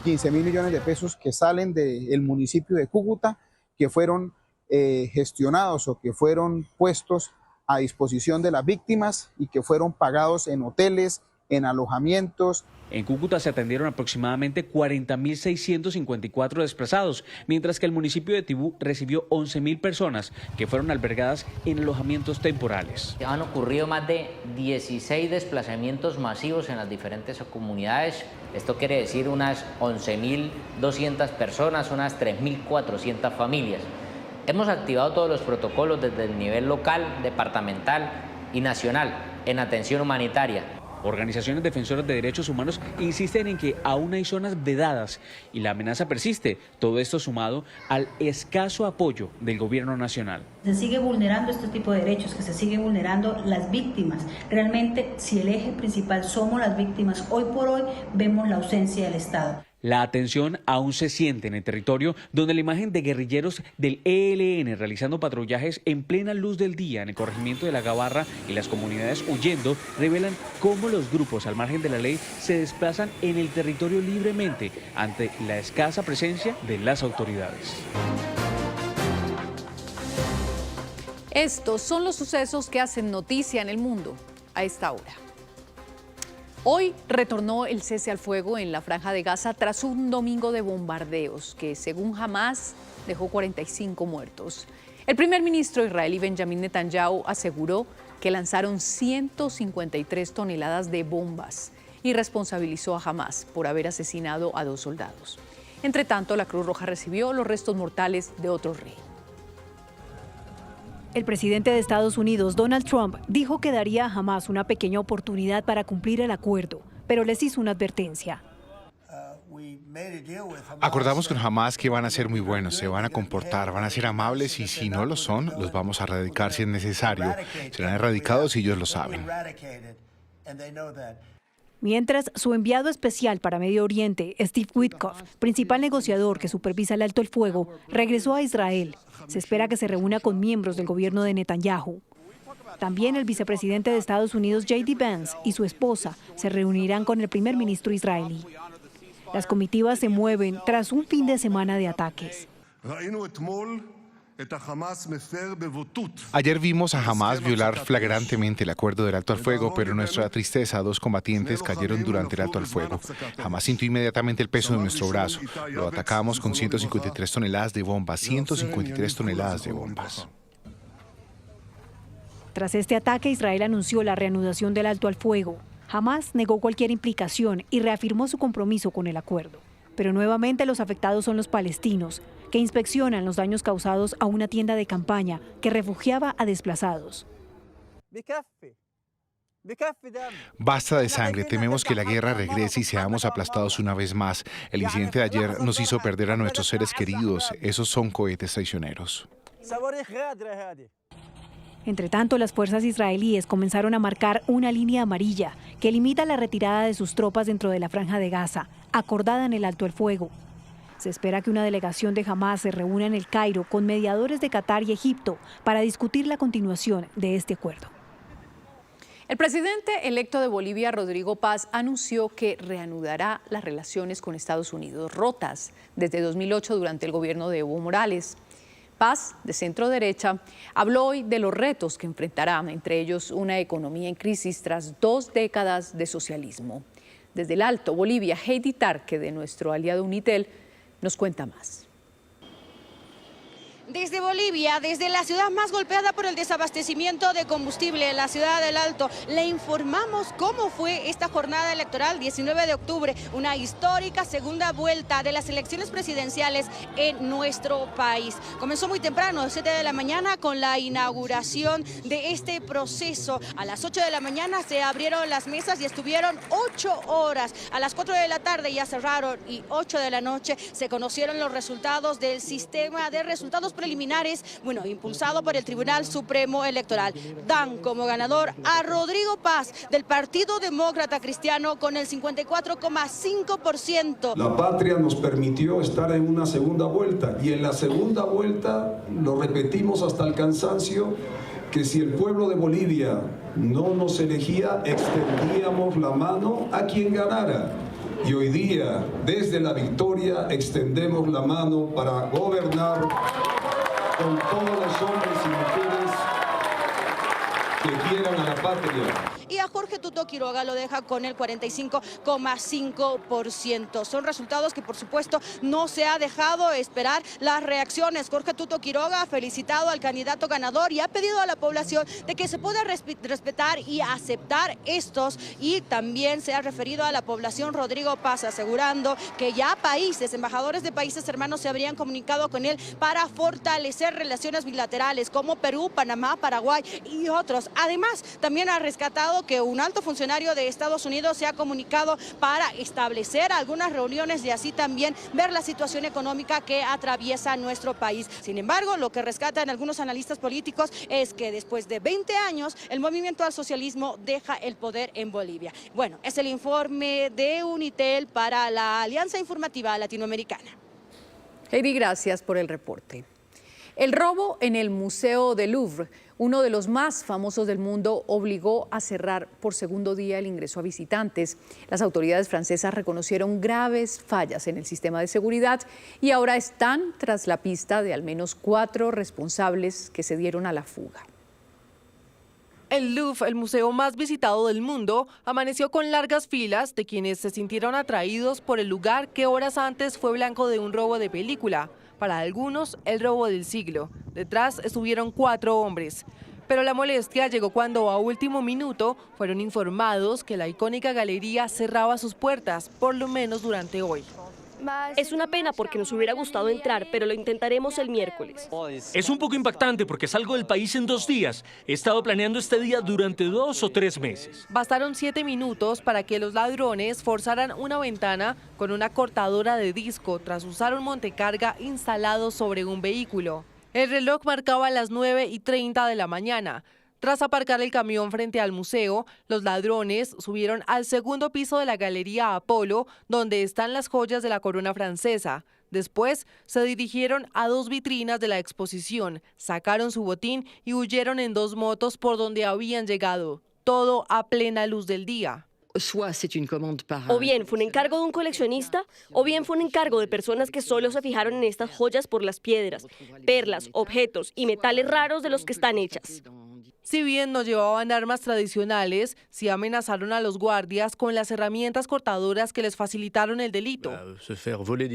Speaker 27: 15.000 millones de pesos que salen del municipio de Cúcuta, que fueron gestionados o que fueron puestos a disposición de las víctimas y que fueron pagados en hoteles, en alojamientos.
Speaker 26: En Cúcuta se atendieron aproximadamente 40.654 desplazados, mientras que el municipio de Tibú recibió 11.000 personas que fueron albergadas en alojamientos temporales.
Speaker 7: Han ocurrido más de 16 desplazamientos masivos en las diferentes comunidades. Esto quiere decir unas 11.200 personas, unas 3.400 familias. Hemos activado todos los protocolos desde el nivel local, departamental y nacional en atención humanitaria.
Speaker 26: Organizaciones defensoras de derechos humanos insisten en que aún hay zonas vedadas y la amenaza persiste. Todo esto sumado al escaso apoyo del gobierno nacional.
Speaker 10: Se sigue vulnerando este tipo de derechos, que se sigue vulnerando las víctimas. Realmente, si el eje principal somos las víctimas, hoy por hoy vemos la ausencia del Estado.
Speaker 26: La atención aún se siente en el territorio, donde la imagen de guerrilleros del ELN realizando patrullajes en plena luz del día en el corregimiento de La Gabarra y las comunidades huyendo revelan cómo los grupos al margen de la ley se desplazan en el territorio libremente ante la escasa presencia de las autoridades.
Speaker 11: Estos son los sucesos que hacen noticia en el mundo a esta hora. Hoy retornó el cese al fuego en la Franja de Gaza tras un domingo de bombardeos que, según Hamás, dejó 45 muertos. El primer ministro israelí Benjamin Netanyahu aseguró que lanzaron 153 toneladas de bombas y responsabilizó a Hamás por haber asesinado a 2 soldados. Entre tanto, la Cruz Roja recibió los restos mortales de otro rey.
Speaker 12: El presidente de Estados Unidos, Donald Trump, dijo que daría a Hamás una pequeña oportunidad para cumplir el acuerdo, pero les hizo una advertencia.
Speaker 13: Acordamos con Hamás que van a ser muy buenos, se van a comportar, van a ser amables y si no lo son, los vamos a erradicar si es necesario. Serán erradicados y ellos lo saben.
Speaker 12: Mientras, su enviado especial para Medio Oriente, Steve Witkoff, principal negociador que supervisa el alto el fuego, regresó a Israel. Se espera que se reúna con miembros del gobierno de Netanyahu. También el vicepresidente de Estados Unidos, J.D. Vance, y su esposa se reunirán con el primer ministro israelí. Las comitivas se mueven tras un fin de semana de ataques.
Speaker 13: Ayer vimos a Hamás violar flagrantemente el acuerdo del alto al fuego, pero nuestra tristeza, 2 combatientes cayeron durante el alto al fuego. Hamás sintió inmediatamente el peso de nuestro brazo. Lo atacamos con 153 toneladas de bombas, 153 toneladas de bombas.
Speaker 12: Tras este ataque, Israel anunció la reanudación del alto al fuego. Hamás negó cualquier implicación y reafirmó su compromiso con el acuerdo. Pero nuevamente los afectados son los palestinos, que inspeccionan los daños causados a una tienda de campaña que refugiaba a desplazados.
Speaker 13: Basta de sangre, tememos que la guerra regrese y seamos aplastados una vez más. El incidente de ayer nos hizo perder a nuestros seres queridos. Esos son cohetes traicioneros.
Speaker 12: Entre tanto, las fuerzas israelíes comenzaron a marcar una línea amarilla que limita la retirada de sus tropas dentro de la Franja de Gaza, acordada en el alto el fuego. Se espera que una delegación de Hamás se reúna en El Cairo con mediadores de Qatar y Egipto para discutir la continuación de este acuerdo.
Speaker 11: El presidente electo de Bolivia, Rodrigo Paz, anunció que reanudará las relaciones con Estados Unidos, rotas desde 2008 durante el gobierno de Evo Morales. Paz, de centro derecha, habló hoy de los retos que enfrentará, entre ellos una economía en crisis tras 2 décadas de socialismo. Desde el Alto Bolivia, Heidi Tarque, de nuestro aliado Unitel, nos cuenta más.
Speaker 15: Desde Bolivia, desde la ciudad más golpeada por el desabastecimiento de combustible, la ciudad del Alto, le informamos cómo fue esta jornada electoral 19 de octubre, una histórica segunda vuelta de las elecciones presidenciales en nuestro país. Comenzó muy temprano, 7 de la mañana, con la inauguración de este proceso. A las 8 de la mañana se abrieron las mesas y estuvieron 8 horas. A las 4 de la tarde ya cerraron y 8 de la noche se conocieron los resultados del sistema de resultados preliminares, impulsado por el Tribunal Supremo Electoral. Dan como ganador a Rodrigo Paz del Partido Demócrata Cristiano con el 54,5%.
Speaker 16: La patria nos permitió estar en una segunda vuelta y en la segunda vuelta lo repetimos hasta el cansancio, que si el pueblo de Bolivia no nos elegía, extendíamos la mano a quien ganara. Y hoy día, desde la victoria, extendemos la mano para gobernar con todos los hombres y mujeres que quieran a la patria.
Speaker 15: Y a Jorge Tuto Quiroga lo deja con el 45,5%. Son resultados que, por supuesto, no se ha dejado esperar las reacciones. Jorge Tuto Quiroga ha felicitado al candidato ganador y ha pedido a la población de que se pueda respetar y aceptar estos, y también se ha referido a la población Rodrigo Paz, asegurando que ya embajadores de países hermanos se habrían comunicado con él para fortalecer relaciones bilaterales como Perú, Panamá, Paraguay y otros. Además, también ha rescatado que un alto funcionario de Estados Unidos se ha comunicado para establecer algunas reuniones y así también ver la situación económica que atraviesa nuestro país. Sin embargo, lo que rescatan algunos analistas políticos es que después de 20 años el movimiento al socialismo deja el poder en Bolivia. Bueno, es el informe de Unitel para la Alianza Informativa Latinoamericana.
Speaker 11: Heidi, gracias por el reporte. El robo en el Museo del Louvre, uno de los más famosos del mundo, obligó a cerrar por segundo día el ingreso a visitantes. Las autoridades francesas reconocieron graves fallas en el sistema de seguridad y ahora están tras la pista de al menos 4 responsables que se dieron a la fuga.
Speaker 1: El Louvre, el museo más visitado del mundo, amaneció con largas filas de quienes se sintieron atraídos por el lugar que horas antes fue blanco de un robo de película. Para algunos, el robo del siglo. Detrás estuvieron 4 hombres. Pero la molestia llegó cuando a último minuto fueron informados que la icónica galería cerraba sus puertas, por lo menos durante hoy.
Speaker 2: Es una pena porque nos hubiera gustado entrar, pero lo intentaremos el miércoles.
Speaker 14: Es un poco impactante porque salgo del país en 2 días. He estado planeando este día durante 2 o 3 meses.
Speaker 1: Bastaron 7 minutos para que los ladrones forzaran una ventana con una cortadora de disco tras usar un montecarga instalado sobre un vehículo. El reloj marcaba las 9:30 de la mañana. Tras aparcar el camión frente al museo, los ladrones subieron al segundo piso de la Galería Apolo, donde están las joyas de la corona francesa. Después se dirigieron a 2 vitrinas de la exposición, sacaron su botín y huyeron en 2 motos por donde habían llegado. Todo a plena luz del día.
Speaker 2: O bien fue un encargo de un coleccionista, o bien fue un encargo de personas que solo se fijaron en estas joyas por las piedras, perlas, objetos y metales raros de los que están hechas.
Speaker 1: Si bien no llevaban armas tradicionales, sí amenazaron a los guardias con las herramientas cortadoras que les facilitaron el delito.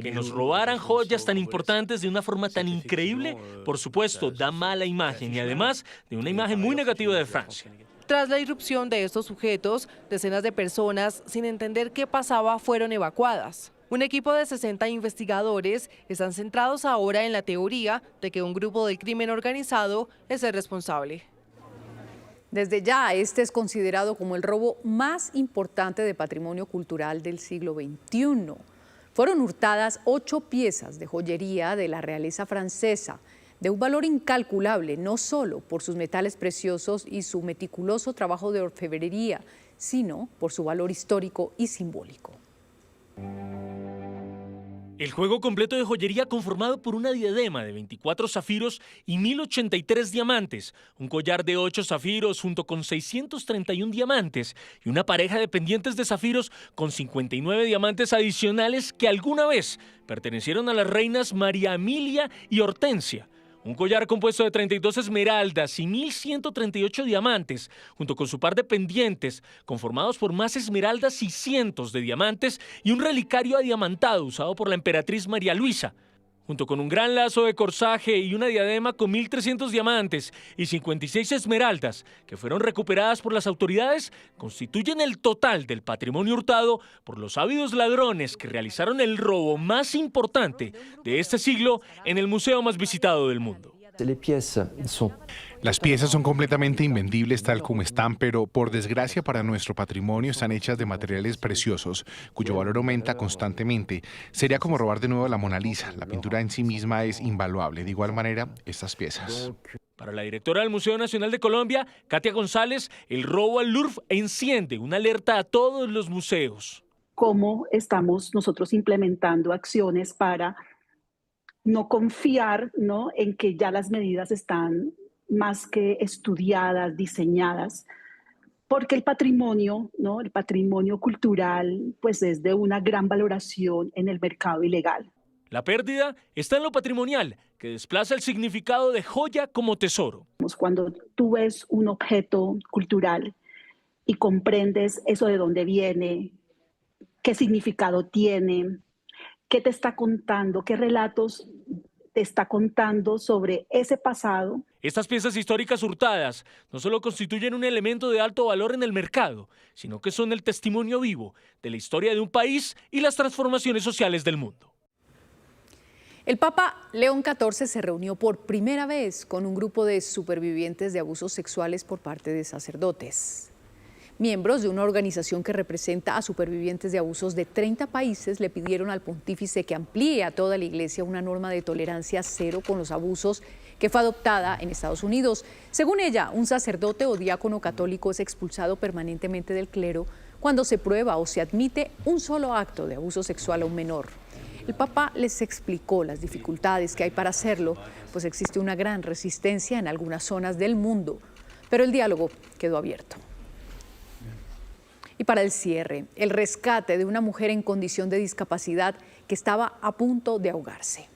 Speaker 14: Que nos robaran joyas tan importantes de una forma tan increíble, por supuesto, da mala imagen y además de una imagen muy negativa de Francia.
Speaker 1: Tras la irrupción de estos sujetos, decenas de personas, sin entender qué pasaba, fueron evacuadas. Un equipo de 60 investigadores están centrados ahora en la teoría de que un grupo del crimen organizado es el responsable.
Speaker 11: Desde ya, este es considerado como el robo más importante de patrimonio cultural del siglo XXI. Fueron hurtadas 8 piezas de joyería de la realeza francesa, de un valor incalculable, no solo por sus metales preciosos y su meticuloso trabajo de orfebrería, sino por su valor histórico y simbólico.
Speaker 14: El juego completo de joyería conformado por una diadema de 24 zafiros y 1083 diamantes, un collar de 8 zafiros junto con 631 diamantes y una pareja de pendientes de zafiros con 59 diamantes adicionales que alguna vez pertenecieron a las reinas María Emilia y Hortensia. Un collar compuesto de 32 esmeraldas y 1138 diamantes, junto con su par de pendientes, conformados por más esmeraldas y cientos de diamantes, y un relicario adiamantado usado por la emperatriz María Luisa, junto con un gran lazo de corsaje y una diadema con 1300 diamantes y 56 esmeraldas, que fueron recuperadas por las autoridades, constituyen el total del patrimonio hurtado por los ávidos ladrones que realizaron el robo más importante de este siglo en el museo más visitado del mundo.
Speaker 13: Las piezas son completamente invendibles tal como están, pero por desgracia para nuestro patrimonio están hechas de materiales preciosos, cuyo valor aumenta constantemente. Sería como robar de nuevo la Mona Lisa. La pintura en sí misma es invaluable. De igual manera, estas piezas.
Speaker 14: Para la directora del Museo Nacional de Colombia, Katia González, el robo al Louvre enciende una alerta a todos los museos.
Speaker 17: ¿Cómo estamos nosotros implementando acciones para no confiar, ¿no?, en que ya las medidas están más que estudiadas, diseñadas? Porque el patrimonio, ¿no?, el patrimonio cultural, pues es de una gran valoración en el mercado ilegal.
Speaker 14: La pérdida está en lo patrimonial, que desplaza el significado de joya como tesoro.
Speaker 17: Cuando tú ves un objeto cultural y comprendes eso de dónde viene, qué significado tiene, qué te está contando, qué relatos te está contando sobre ese pasado.
Speaker 14: Estas piezas históricas hurtadas no solo constituyen un elemento de alto valor en el mercado, sino que son el testimonio vivo de la historia de un país y las transformaciones sociales del mundo.
Speaker 11: El Papa León XIV se reunió por primera vez con un grupo de supervivientes de abusos sexuales por parte de sacerdotes. Miembros de una organización que representa a supervivientes de abusos de 30 países le pidieron al pontífice que amplíe a toda la Iglesia una norma de tolerancia cero con los abusos que fue adoptada en Estados Unidos. Según ella, un sacerdote o diácono católico es expulsado permanentemente del clero cuando se prueba o se admite un solo acto de abuso sexual a un menor. El Papa les explicó las dificultades que hay para hacerlo, pues existe una gran resistencia en algunas zonas del mundo, pero el diálogo quedó abierto. Y para el cierre, el rescate de una mujer en condición de discapacidad que estaba a punto de ahogarse.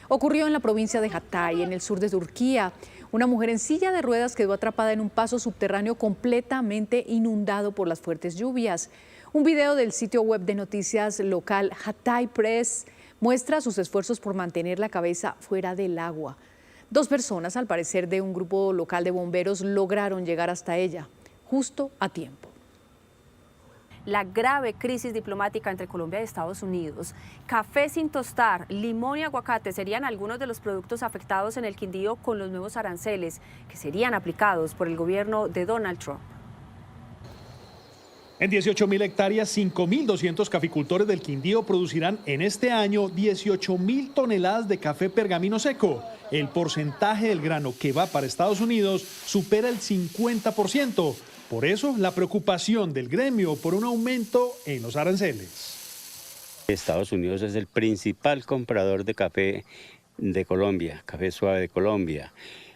Speaker 11: Ocurrió en la provincia de Hatay, en el sur de Turquía. Una mujer en silla de ruedas quedó atrapada en un paso subterráneo completamente inundado por las fuertes lluvias. Un video del sitio web de noticias local Hatay Press muestra sus esfuerzos por mantener la cabeza fuera del agua. 2 personas, al parecer de un grupo local de bomberos, lograron llegar hasta ella, justo a tiempo.
Speaker 6: La grave crisis diplomática entre Colombia y Estados Unidos. Café sin tostar, limón y aguacate serían algunos de los productos afectados en el Quindío con los nuevos aranceles que serían aplicados por el gobierno de Donald Trump.
Speaker 5: En 18.000 hectáreas, 5.200 caficultores del Quindío producirán en este año 18.000 toneladas de café pergamino seco. El porcentaje del grano que va para Estados Unidos supera el 50%. Por eso, la preocupación del gremio por un aumento en los aranceles.
Speaker 18: Estados Unidos es el principal comprador de café de Colombia, café suave de Colombia.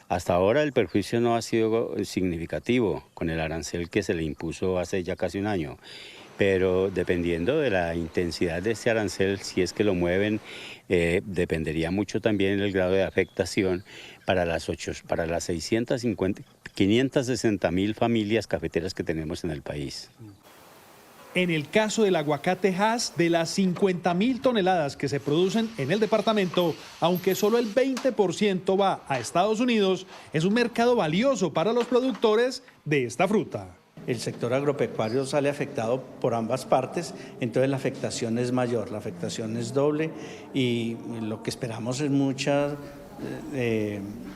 Speaker 18: Hasta ahora el perjuicio no ha sido significativo con el arancel que se le impuso hace ya casi un año. Pero dependiendo de la intensidad de este arancel, si es que lo mueven, dependería mucho también el grado de afectación para las 560.000 familias cafeteras que tenemos en el país.
Speaker 5: En el caso del aguacate Hass, de las 50.000 toneladas que se producen en el departamento, aunque solo el 20% va a Estados Unidos, es un mercado valioso para los productores de esta fruta.
Speaker 19: El sector agropecuario sale afectado por ambas partes, entonces la afectación es mayor, la afectación es doble y lo que esperamos es mucha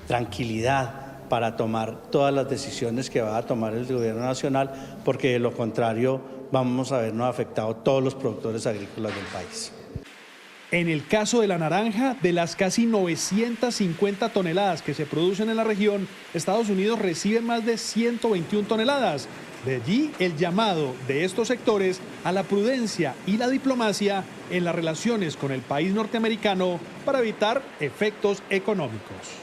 Speaker 19: tranquilidad para tomar todas las decisiones que va a tomar el gobierno nacional, porque de lo contrario vamos a vernos afectados todos los productores agrícolas del país.
Speaker 5: En el caso de la naranja, de las casi 950 toneladas que se producen en la región, Estados Unidos recibe más de 121 toneladas. De allí el llamado de estos sectores a la prudencia y la diplomacia en las relaciones con el país norteamericano para evitar efectos económicos.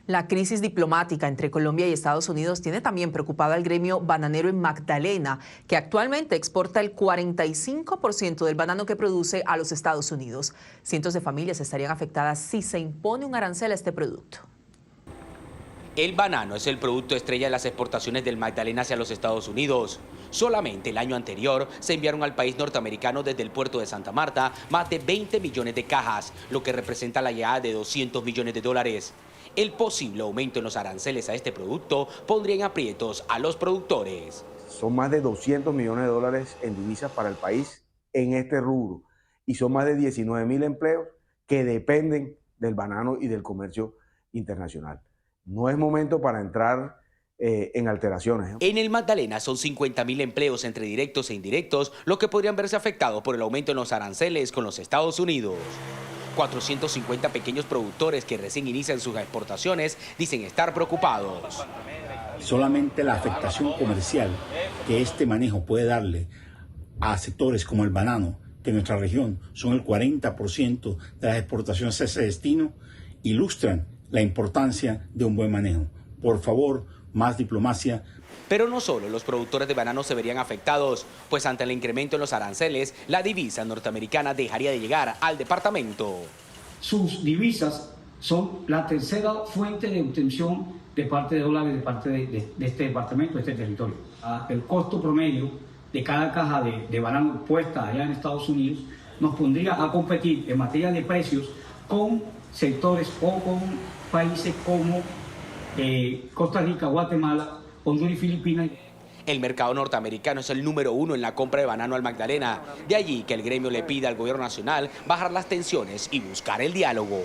Speaker 4: La crisis diplomática entre Colombia y Estados Unidos tiene también preocupado al gremio bananero en Magdalena, que actualmente exporta el 45% del banano que produce a los Estados Unidos. Cientos de familias estarían afectadas si se impone un arancel a este producto.
Speaker 20: El banano es el producto estrella de las exportaciones del Magdalena hacia los Estados Unidos. Solamente el año anterior se enviaron al país norteamericano desde el puerto de Santa Marta más de 20 millones de cajas, lo que representa la llegada de 200 millones de dólares. El posible aumento en los aranceles a este producto pondría en aprietos a los productores.
Speaker 21: Son más de 200 millones de dólares en divisas para el país en este rubro y son más de 19.000 empleos que dependen del banano y del comercio internacional. No es momento para entrar en alteraciones.
Speaker 20: En el Magdalena son 50.000 empleos entre directos e indirectos, lo que podrían verse afectados por el aumento en los aranceles con los Estados Unidos. 450 pequeños productores que recién inician sus exportaciones dicen estar preocupados.
Speaker 22: Solamente la afectación comercial que este manejo puede darle a sectores como el banano, que en nuestra región son el 40% de las exportaciones a ese destino, ilustran la importancia de un buen manejo. Por favor, más diplomacia
Speaker 20: Pero no solo los productores de banano se verían afectados, pues ante el incremento en los aranceles, la divisa norteamericana dejaría de llegar al departamento.
Speaker 3: Sus divisas son la tercera fuente de obtención de parte de dólares de parte de este departamento, de este territorio. El costo promedio de cada caja de banano puesta allá en Estados Unidos nos pondría a competir en materia de precios con sectores o con países como Costa Rica, Guatemala, Honduras y Filipinas.
Speaker 20: El mercado norteamericano es el número 1 en la compra de banano al Magdalena. De allí que el gremio le pida al gobierno nacional bajar las tensiones y buscar el diálogo.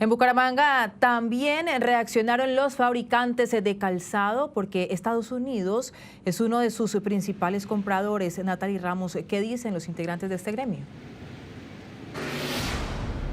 Speaker 8: En Bucaramanga también reaccionaron los fabricantes de calzado porque Estados Unidos es uno de sus principales compradores. Natalie Ramos, ¿qué dicen los integrantes de este gremio?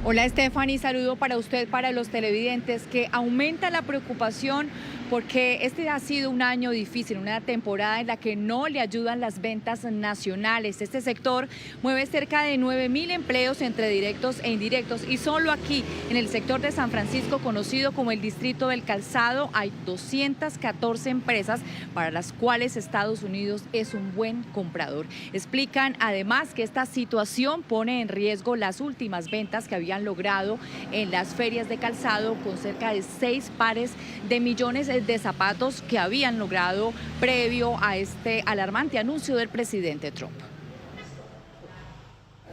Speaker 9: Hola Stephanie, saludo para usted, para los televidentes, que aumenta la preocupación porque este ha sido un año difícil, una temporada en la que no le ayudan las ventas nacionales. Este sector mueve cerca de 9.000 empleos entre directos e indirectos y solo aquí, en el sector de San Francisco, conocido como el Distrito del Calzado, hay 214 empresas para las cuales Estados Unidos es un buen comprador. Explican además que esta situación pone en riesgo las últimas ventas que habían logrado en las ferias de calzado, con cerca de 6 pares de millones de zapatos que habían logrado previo a este alarmante anuncio del presidente Trump.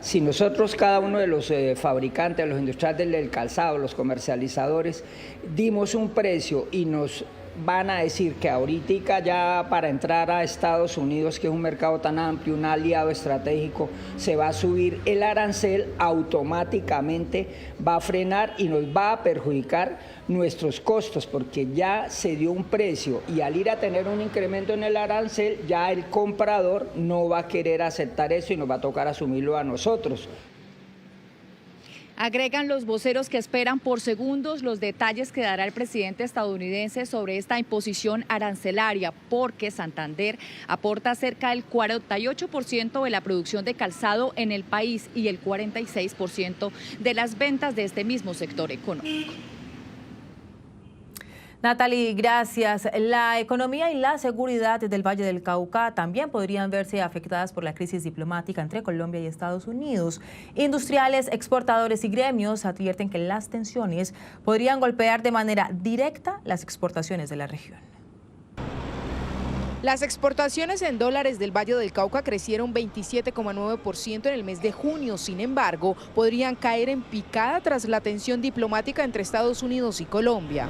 Speaker 23: Si nosotros, cada uno de los fabricantes, los industriales del calzado, los comercializadores, dimos un precio y nos van a decir que ahorita ya para entrar a Estados Unidos, que es un mercado tan amplio, un aliado estratégico, se va a subir el arancel, automáticamente va a frenar y nos va a perjudicar nuestros costos, porque ya se dio un precio y al ir a tener un incremento en el arancel, ya el comprador no va a querer aceptar eso y nos va a tocar asumirlo a nosotros.
Speaker 9: Agregan los voceros que esperan por segundos los detalles que dará el presidente estadounidense sobre esta imposición arancelaria, porque Santander aporta cerca del 48% de la producción de calzado en el país y el 46% de las ventas de este mismo sector económico.
Speaker 8: Natalie, gracias. La economía y la seguridad del Valle del Cauca también podrían verse afectadas por la crisis diplomática entre Colombia y Estados Unidos. Industriales, exportadores y gremios advierten que las tensiones podrían golpear de manera directa las exportaciones de la región.
Speaker 24: Las exportaciones en dólares del Valle del Cauca crecieron 27,9% en el mes de junio. Sin embargo, podrían caer en picada tras la tensión diplomática entre Estados Unidos y Colombia.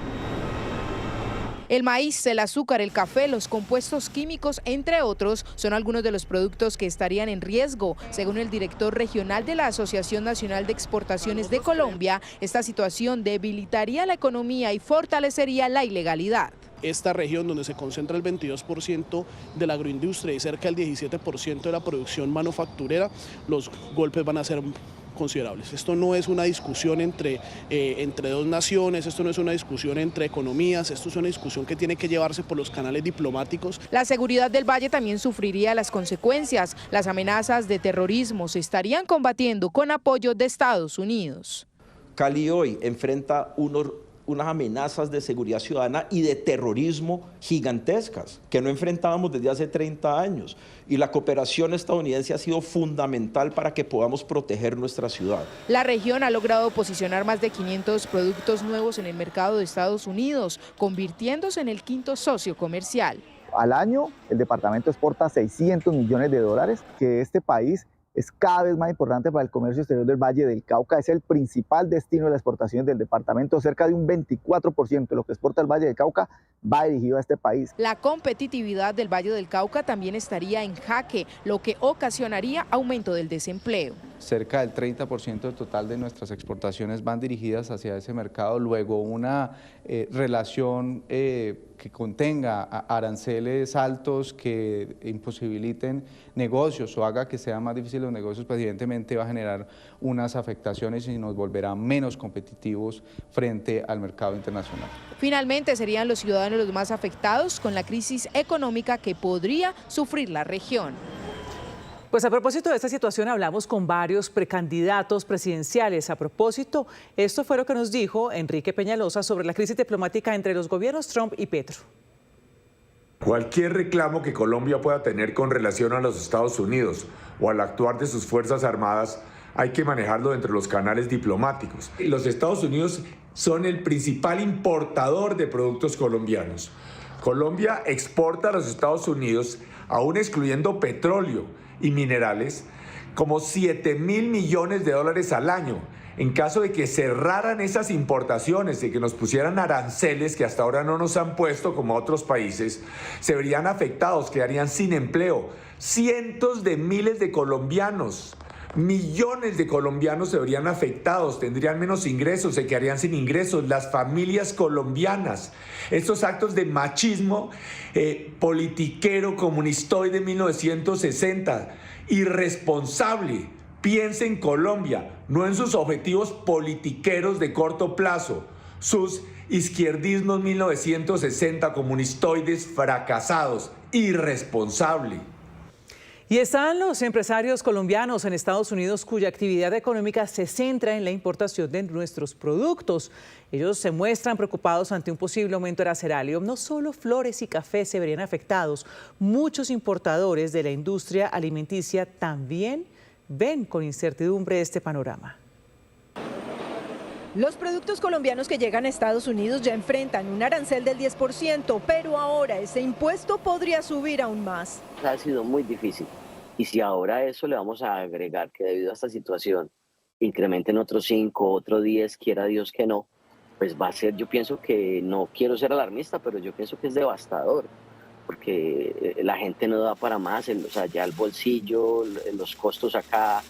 Speaker 24: El maíz, el azúcar, el café, los compuestos químicos, entre otros, son algunos de los productos que estarían en riesgo. Según el director regional de la Asociación Nacional de Exportaciones de Colombia, esta situación debilitaría la economía y fortalecería la ilegalidad.
Speaker 25: Esta región, donde se concentra el 22% de la agroindustria y cerca del 17% de la producción manufacturera, los golpes van a ser considerables. Esto no es una discusión entre dos naciones, esto no es una discusión entre economías, esto es una discusión que tiene que llevarse por los canales diplomáticos.
Speaker 24: La seguridad del Valle también sufriría las consecuencias. Las amenazas de terrorismo se estarían combatiendo con apoyo de Estados Unidos.
Speaker 27: Cali hoy enfrenta unas amenazas de seguridad ciudadana y de terrorismo gigantescas que no enfrentábamos desde hace 30 años. Y la cooperación estadounidense ha sido fundamental para que podamos proteger nuestra ciudad.
Speaker 24: La región ha logrado posicionar más de 500 productos nuevos en el mercado de Estados Unidos, convirtiéndose en el quinto socio comercial.
Speaker 28: Al año, el departamento exporta 600 millones de dólares, que este país es cada vez más importante para el comercio exterior del Valle del Cauca. Es el principal destino de las exportaciones del departamento. Cerca de un 24% de lo que exporta el Valle del Cauca va dirigido a este país.
Speaker 24: La competitividad del Valle del Cauca también estaría en jaque, lo que ocasionaría aumento del desempleo.
Speaker 29: Cerca del 30% del total de nuestras exportaciones van dirigidas hacia ese mercado. Luego una relación que contenga aranceles altos que imposibiliten negocios o haga que sean más difíciles los negocios, pues evidentemente va a generar unas afectaciones y nos volverá menos competitivos frente al mercado internacional.
Speaker 24: Finalmente serían los ciudadanos los más afectados con la crisis económica que podría sufrir la región.
Speaker 30: Pues a propósito de esta situación hablamos con varios precandidatos presidenciales. A propósito, esto fue lo que nos dijo Enrique Peñalosa sobre la crisis diplomática entre los gobiernos Trump y Petro.
Speaker 1: Cualquier reclamo que Colombia pueda tener con relación a los Estados Unidos o al actuar de sus Fuerzas Armadas hay que manejarlo entre los canales diplomáticos. Los Estados Unidos son el principal importador de productos colombianos. Colombia exporta a los Estados Unidos, aún excluyendo petróleo y minerales, como 7.000 millones de dólares al año. En caso de que cerraran esas importaciones y que nos pusieran aranceles que hasta ahora no nos han puesto como otros países, se verían afectados, quedarían sin empleo. Cientos de miles de colombianos, millones de colombianos se verían afectados, tendrían menos ingresos, se quedarían sin ingresos, las familias colombianas. Estos actos de machismo politiquero, comunistoide de 1960, irresponsable. Piense en Colombia, no en sus objetivos politiqueros de corto plazo, sus izquierdismos 1960 comunistoides fracasados, irresponsable.
Speaker 30: Y están los empresarios colombianos en Estados Unidos cuya actividad económica se centra en la importación de nuestros productos. Ellos se muestran preocupados ante un posible aumento arancelario. No solo flores y café se verían afectados, muchos importadores de la industria alimenticia también ven con incertidumbre este panorama.
Speaker 24: Los productos colombianos que llegan a Estados Unidos ya enfrentan un arancel del 10%, pero ahora ese impuesto podría subir aún más.
Speaker 2: Ha sido muy difícil. Y si ahora a eso le vamos a agregar que debido a esta situación incrementen otros 5, otro 10, quiera Dios que no, pues va a ser, yo pienso que, no quiero ser alarmista, pero yo pienso que es devastador. Porque la gente no da para más, o sea, ya el bolsillo, los costos acá,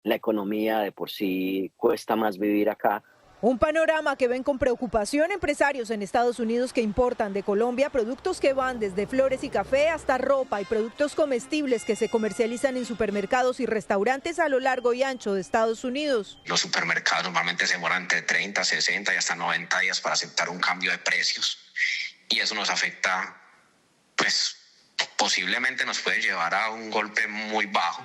Speaker 2: la economía de por sí cuesta más vivir acá.
Speaker 24: Un panorama que ven con preocupación empresarios en Estados Unidos que importan de Colombia productos que van desde flores y café hasta ropa y productos comestibles que se comercializan en supermercados y restaurantes a lo largo y ancho de Estados Unidos.
Speaker 7: Los supermercados normalmente se demoran entre 30, 60 y hasta 90 días para aceptar un cambio de precios y eso nos afecta, pues posiblemente nos puede llevar a un golpe muy bajo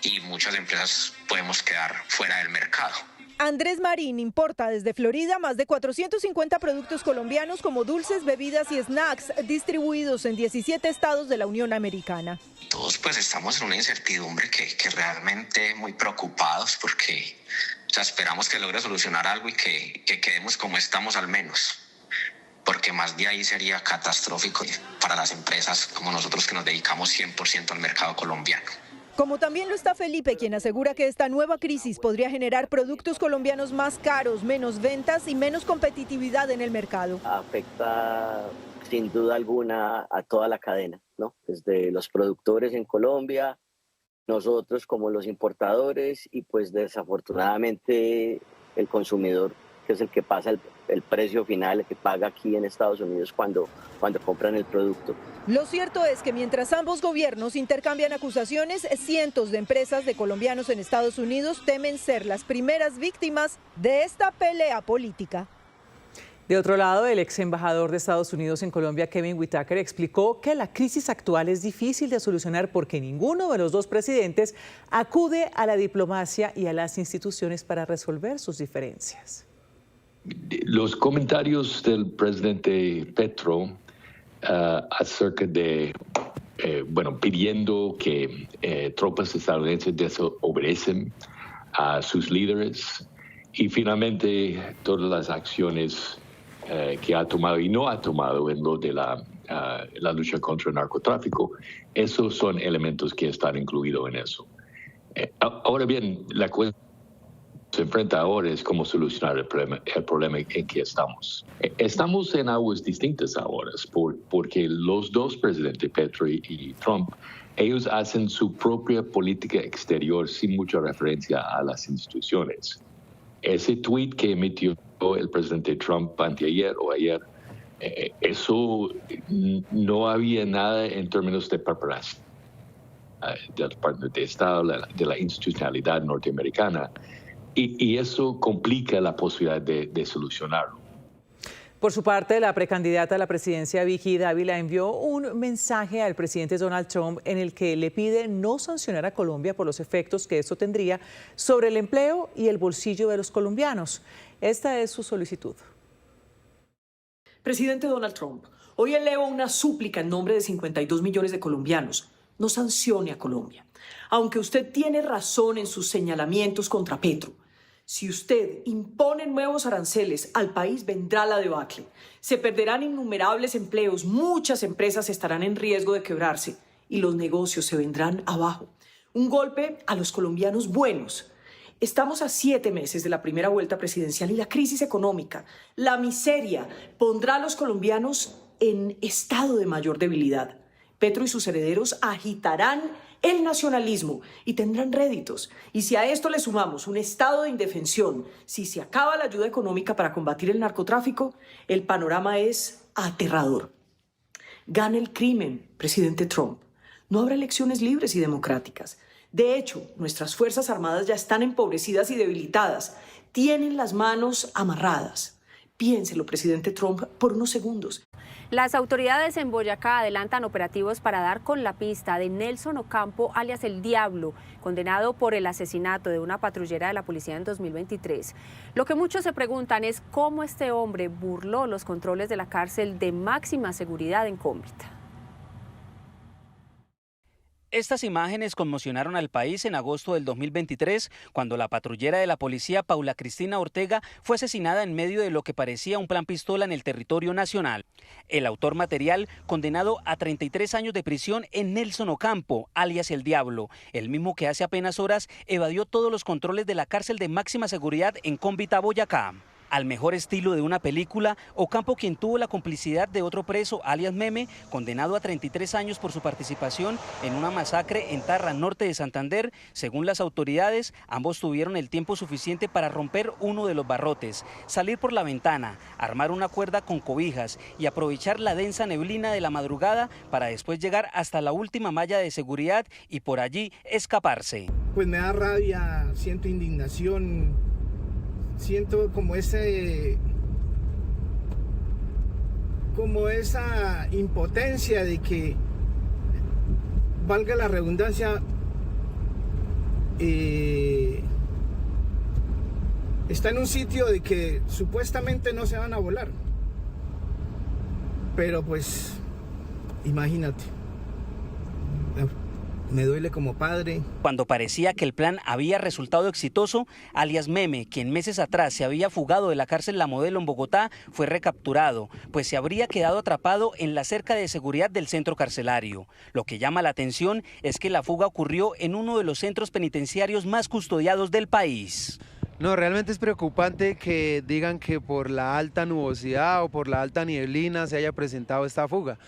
Speaker 7: y muchas empresas podemos quedar fuera del mercado.
Speaker 24: Andrés Marín importa desde Florida más de 450 productos colombianos como dulces, bebidas y snacks distribuidos en 17 estados de la Unión Americana.
Speaker 7: Todos pues estamos en una incertidumbre que realmente muy preocupados porque esperamos que logre solucionar algo y que quedemos como estamos al menos. Porque más de ahí sería catastrófico para las empresas como nosotros que nos dedicamos 100% al mercado colombiano.
Speaker 24: Como también lo está Felipe, quien asegura que esta nueva crisis podría generar productos colombianos más caros, menos ventas y menos competitividad en el mercado.
Speaker 2: Afecta sin duda alguna a toda la cadena, ¿no? Desde los productores en Colombia, nosotros como los importadores y pues desafortunadamente el consumidor, que es el que pasa el precio final, el que paga aquí en Estados Unidos cuando compran el producto.
Speaker 24: Lo cierto es que mientras ambos gobiernos intercambian acusaciones, cientos de empresas de colombianos en Estados Unidos temen ser las primeras víctimas de esta pelea política.
Speaker 30: De otro lado, el ex embajador de Estados Unidos en Colombia, Kevin Whitaker, explicó que la crisis actual es difícil de solucionar porque ninguno de los dos presidentes acude a la diplomacia y a las instituciones para resolver sus diferencias.
Speaker 10: Los comentarios del presidente Petro acerca de, pidiendo que tropas estadounidenses desobedecen a sus líderes y finalmente todas las acciones que ha tomado y no ha tomado en lo de la lucha contra el narcotráfico, esos son elementos que están incluidos en eso. Ahora bien, la cuestión se enfrenta ahora es cómo solucionar el problema en que estamos. Estamos en aguas distintas ahora, porque los dos presidentes, Petro y Trump, ellos hacen su propia política exterior sin mucha referencia a las instituciones. Ese tweet que emitió el presidente Trump anteayer o ayer, eso no había nada en términos de preparación del Departamento de Estado, de la institucionalidad norteamericana. Y eso complica la posibilidad de solucionarlo.
Speaker 30: Por su parte, la precandidata a la presidencia, Vicky Dávila, envió un mensaje al presidente Donald Trump en el que le pide no sancionar a Colombia por los efectos que esto tendría sobre el empleo y el bolsillo de los colombianos. Esta es su solicitud.
Speaker 12: Presidente Donald Trump,
Speaker 6: Hoy elevo una súplica en nombre de 52 millones de colombianos. No sancione a Colombia. Aunque usted tiene razón en sus señalamientos contra Petro, si usted impone nuevos aranceles, al país vendrá la debacle. Se perderán innumerables empleos, muchas empresas estarán en riesgo de quebrarse y los negocios se vendrán abajo. Un golpe a los colombianos buenos. Estamos a 7 meses de la primera vuelta presidencial y la crisis económica, la miseria, pondrá a los colombianos en estado de mayor debilidad. Petro y sus herederos agitarán el nacionalismo y tendrán réditos. Y si a esto le sumamos un estado de indefensión, si se acaba la ayuda económica para combatir el narcotráfico, el panorama es aterrador. Gana el crimen, presidente Trump. No habrá elecciones libres y democráticas. De hecho, nuestras Fuerzas Armadas ya están empobrecidas y debilitadas. Tienen las manos amarradas. Piénselo, presidente Trump, por unos segundos.
Speaker 11: Las autoridades en Boyacá adelantan operativos para dar con la pista de Nelson Ocampo, alias El Diablo, condenado por el asesinato de una patrullera de la policía en 2023. Lo que muchos se preguntan es cómo este hombre burló los controles de la cárcel de máxima seguridad en Cómbita.
Speaker 12: Estas imágenes conmocionaron al país en agosto del 2023, cuando la patrullera de la policía Paula Cristina Ortega fue asesinada en medio de lo que parecía un plan pistola en el territorio nacional. El autor material, condenado a 33 años de prisión, es Nelson Ocampo, alias El Diablo, el mismo que hace apenas horas evadió todos los controles de la cárcel de máxima seguridad en Cómbita, Boyacá. Al mejor estilo de una película, Ocampo, quien tuvo la complicidad de otro preso, alias Meme, condenado a 33 años por su participación en una masacre en Tarra, norte de Santander. Según las autoridades, ambos tuvieron el tiempo suficiente para romper uno de los barrotes, salir por la ventana, armar una cuerda con cobijas y aprovechar la densa neblina de la madrugada para después llegar hasta la última malla de seguridad y por allí escaparse.
Speaker 13: Pues me da rabia, siento indignación. Siento como esa impotencia de que, valga la redundancia, está en un sitio de que supuestamente no se van a volar. Pero pues, imagínate. Me duele como padre.
Speaker 12: Cuando parecía que el plan había resultado exitoso, alias Meme, quien meses atrás se había fugado de la cárcel La Modelo en Bogotá, fue recapturado, pues se habría quedado atrapado en la cerca de seguridad del centro carcelario. Lo que llama la atención es que la fuga ocurrió en uno de los centros penitenciarios más custodiados del país.
Speaker 14: No, realmente es preocupante que digan que por la alta nubosidad o por la alta nieblina se haya presentado esta fuga.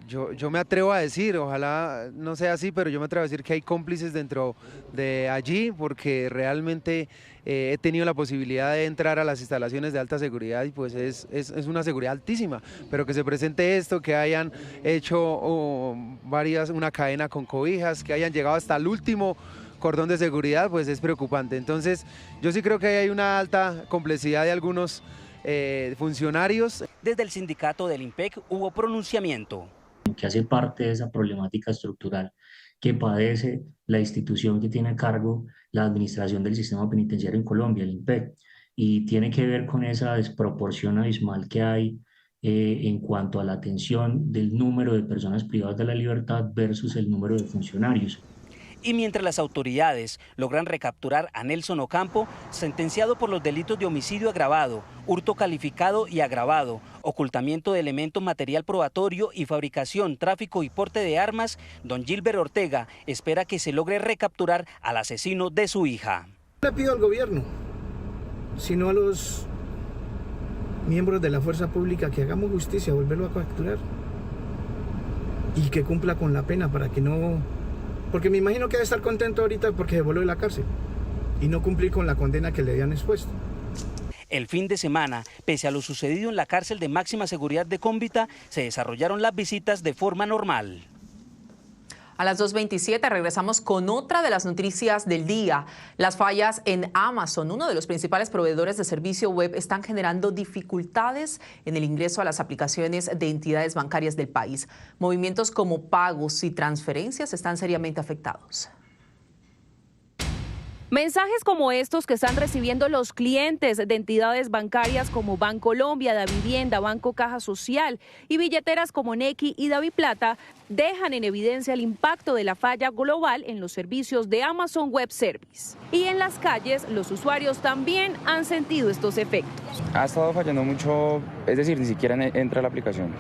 Speaker 14: Yo me atrevo a decir, ojalá no sea así, pero yo me atrevo a decir que hay cómplices dentro de allí, porque realmente he tenido la posibilidad de entrar a las instalaciones de alta seguridad y pues es una seguridad altísima, pero que se presente esto, que hayan hecho una cadena con cobijas, que hayan llegado hasta el último cordón de seguridad, pues es preocupante. Entonces yo sí creo que hay una alta complejidad de algunos funcionarios.
Speaker 12: Desde el sindicato del IMPEC hubo pronunciamiento.
Speaker 15: Que hace parte de esa problemática estructural que padece la institución que tiene a cargo la administración del sistema penitenciario en Colombia, el IMPEC, y tiene que ver con esa desproporción abismal que hay en cuanto a la atención del número de personas privadas de la libertad versus el número de funcionarios.
Speaker 12: Y mientras las autoridades logran recapturar a Nelson Ocampo, sentenciado por los delitos de homicidio agravado, hurto calificado y agravado, ocultamiento de elementos material probatorio y fabricación, tráfico y porte de armas, don Gilbert Ortega espera que se logre recapturar al asesino de su hija.
Speaker 13: No le pido al gobierno, sino a los miembros de la fuerza pública que hagamos justicia, volverlo a capturar y que cumpla con la pena para que no... Porque me imagino que debe estar contento ahorita porque se voló de la cárcel y no cumplir con la condena que le habían expuesto.
Speaker 12: El fin de semana, pese a lo sucedido en la cárcel de máxima seguridad de Cómbita, se desarrollaron las visitas de forma normal.
Speaker 4: A las 2:27 regresamos con otra de las noticias del día. Las fallas en Amazon, uno de los principales proveedores de servicio web, están generando dificultades en el ingreso a las aplicaciones de entidades bancarias del país. Movimientos como pagos y transferencias están seriamente afectados.
Speaker 11: Mensajes como estos que están recibiendo los clientes de entidades bancarias como Bancolombia, Davivienda, Banco Caja Social y billeteras como Nequi y Daviplata dejan en evidencia el impacto de la falla global en los servicios de Amazon Web Service. Y en las calles, los usuarios también han sentido estos efectos.
Speaker 3: Ha estado fallando mucho, es decir, ni siquiera entra la aplicación.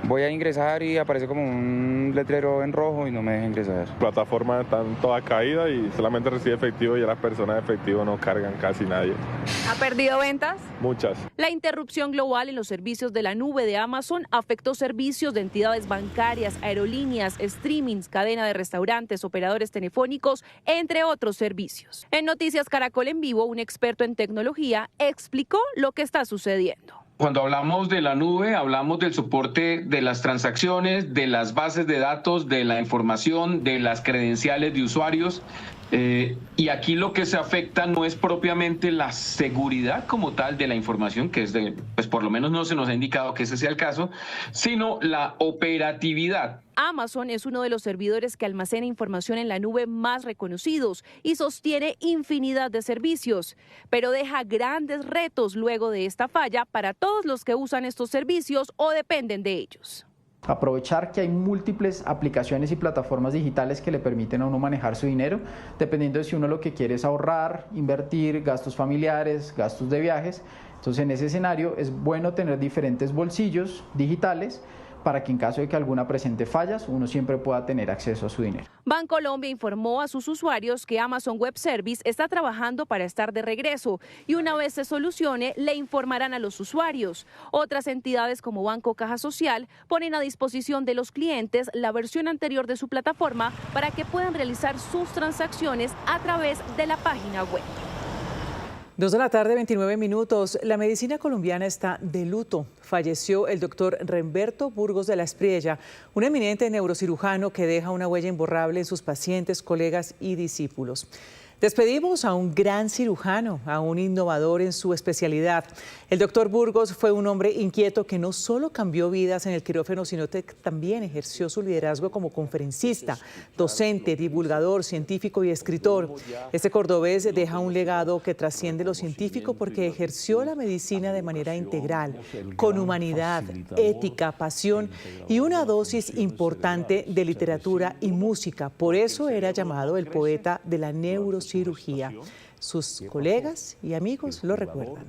Speaker 3: Voy a ingresar y aparece como un letrero en rojo y no me deja ingresar.
Speaker 5: La plataforma está toda caída y solamente recibe efectivo y las personas de efectivo no cargan casi nadie.
Speaker 11: ¿Ha perdido ventas?
Speaker 5: Muchas.
Speaker 11: La interrupción global en los servicios de la nube de Amazon afectó servicios de entidades bancarias, aerolíneas, streamings, cadena de restaurantes, operadores telefónicos, entre otros servicios. En Noticias Caracol en Vivo, un experto en tecnología explicó lo que está sucediendo.
Speaker 16: Cuando hablamos de la nube, hablamos del soporte de las transacciones, de las bases de datos, de la información, de las credenciales de usuarios. Y aquí lo que se afecta no es propiamente la seguridad como tal de la información, que es pues por lo menos no se nos ha indicado que ese sea el caso, sino la operatividad.
Speaker 11: Amazon es uno de los servidores que almacena información en la nube más reconocidos y sostiene infinidad de servicios, pero deja grandes retos luego de esta falla para todos los que usan estos servicios o dependen de ellos.
Speaker 17: Aprovechar que hay múltiples aplicaciones y plataformas digitales que le permiten a uno manejar su dinero, dependiendo de si uno lo que quiere es ahorrar, invertir, gastos familiares, gastos de viajes. Entonces, en ese escenario es bueno tener diferentes bolsillos digitales para que en caso de que alguna presente fallas, uno siempre pueda tener acceso a su dinero.
Speaker 11: Bancolombia informó a sus usuarios que Amazon Web Service está trabajando para estar de regreso y una vez se solucione, le informarán a los usuarios. Otras entidades como Banco Caja Social ponen a disposición de los clientes la versión anterior de su plataforma para que puedan realizar sus transacciones a través de la página web.
Speaker 30: 2 de la tarde, 29 minutos. La medicina colombiana está de luto. Falleció el doctor Remberto Burgos de la Espriella, un eminente neurocirujano que deja una huella imborrable en sus pacientes, colegas y discípulos. Despedimos a un gran cirujano, a un innovador en su especialidad. El doctor Burgos fue un hombre inquieto que no solo cambió vidas en el quirófano, sino que también ejerció su liderazgo como conferencista, docente, divulgador, científico y escritor. Este cordobés deja un legado que trasciende lo científico porque ejerció la medicina de manera integral, con humanidad, ética, pasión y una dosis importante de literatura y música. Por eso era llamado el poeta de la neurocirugía. Sus colegas y amigos lo recuerdan.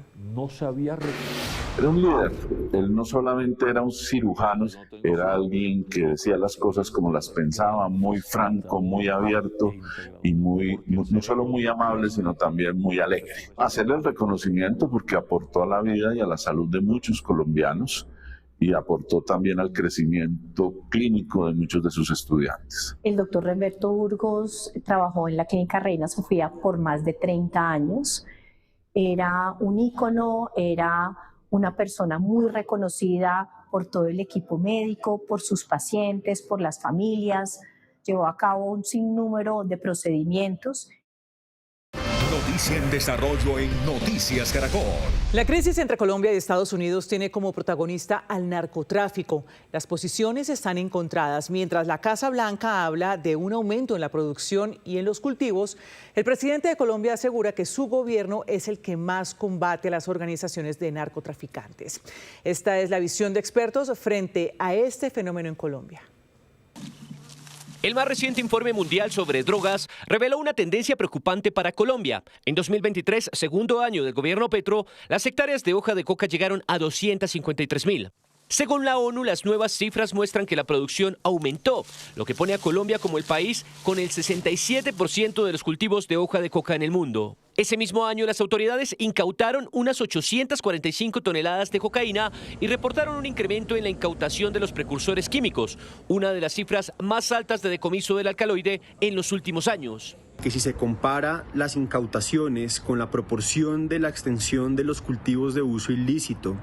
Speaker 18: Era un líder. Él no solamente era un cirujano, era alguien que decía las cosas como las pensaba, muy franco, muy abierto y no solo muy amable, sino también muy alegre. Hacerle el reconocimiento porque aportó a la vida y a la salud de muchos colombianos y aportó también al crecimiento clínico de muchos de sus estudiantes.
Speaker 19: El doctor Remberto Burgos trabajó en la Clínica Reina Sofía por más de 30 años. Era un ícono, era una persona muy reconocida por todo el equipo médico, por sus pacientes, por las familias. Llevó a cabo un sinnúmero de procedimientos.
Speaker 20: Noticia en desarrollo en Noticias Caracol.
Speaker 30: La crisis entre Colombia y Estados Unidos tiene como protagonista al narcotráfico. Las posiciones están encontradas. Mientras la Casa Blanca habla de un aumento en la producción y en los cultivos, el presidente de Colombia asegura que su gobierno es el que más combate a las organizaciones de narcotraficantes. Esta es la visión de expertos frente a este fenómeno en Colombia.
Speaker 21: El más reciente informe mundial sobre drogas reveló una tendencia preocupante para Colombia. En 2023, segundo año del gobierno Petro, las hectáreas de hoja de coca llegaron a 253.000. Según la ONU, las nuevas cifras muestran que la producción aumentó, lo que pone a Colombia como el país con el 67% de los cultivos de hoja de coca en el mundo. Ese mismo año, las autoridades incautaron unas 845 toneladas de cocaína y reportaron un incremento en la incautación de los precursores químicos, una de las cifras más altas de decomiso del alcaloide en los últimos años.
Speaker 22: Que si se compara las incautaciones con la proporción de la extensión de los cultivos de uso ilícito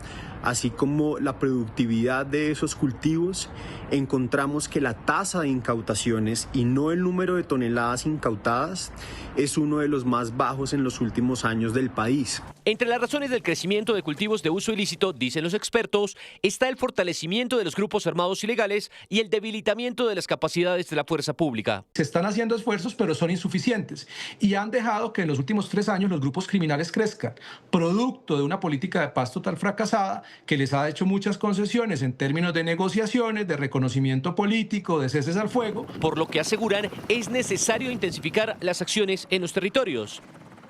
Speaker 22: así como la productividad de esos cultivos, encontramos que la tasa de incautaciones y no el número de toneladas incautadas es uno de los más bajos en los últimos años del país.
Speaker 21: Entre las razones del crecimiento de cultivos de uso ilícito, dicen los expertos, está el fortalecimiento de los grupos armados ilegales y el debilitamiento de las capacidades de la fuerza pública.
Speaker 1: Se están haciendo esfuerzos, pero son insuficientes y han dejado que en los últimos 3 años los grupos criminales crezcan, producto de una política de paz total fracasada que les ha hecho muchas concesiones en términos de negociaciones, de reconocimiento político, de ceses al fuego.
Speaker 21: Por lo que aseguran es necesario intensificar las acciones en los territorios.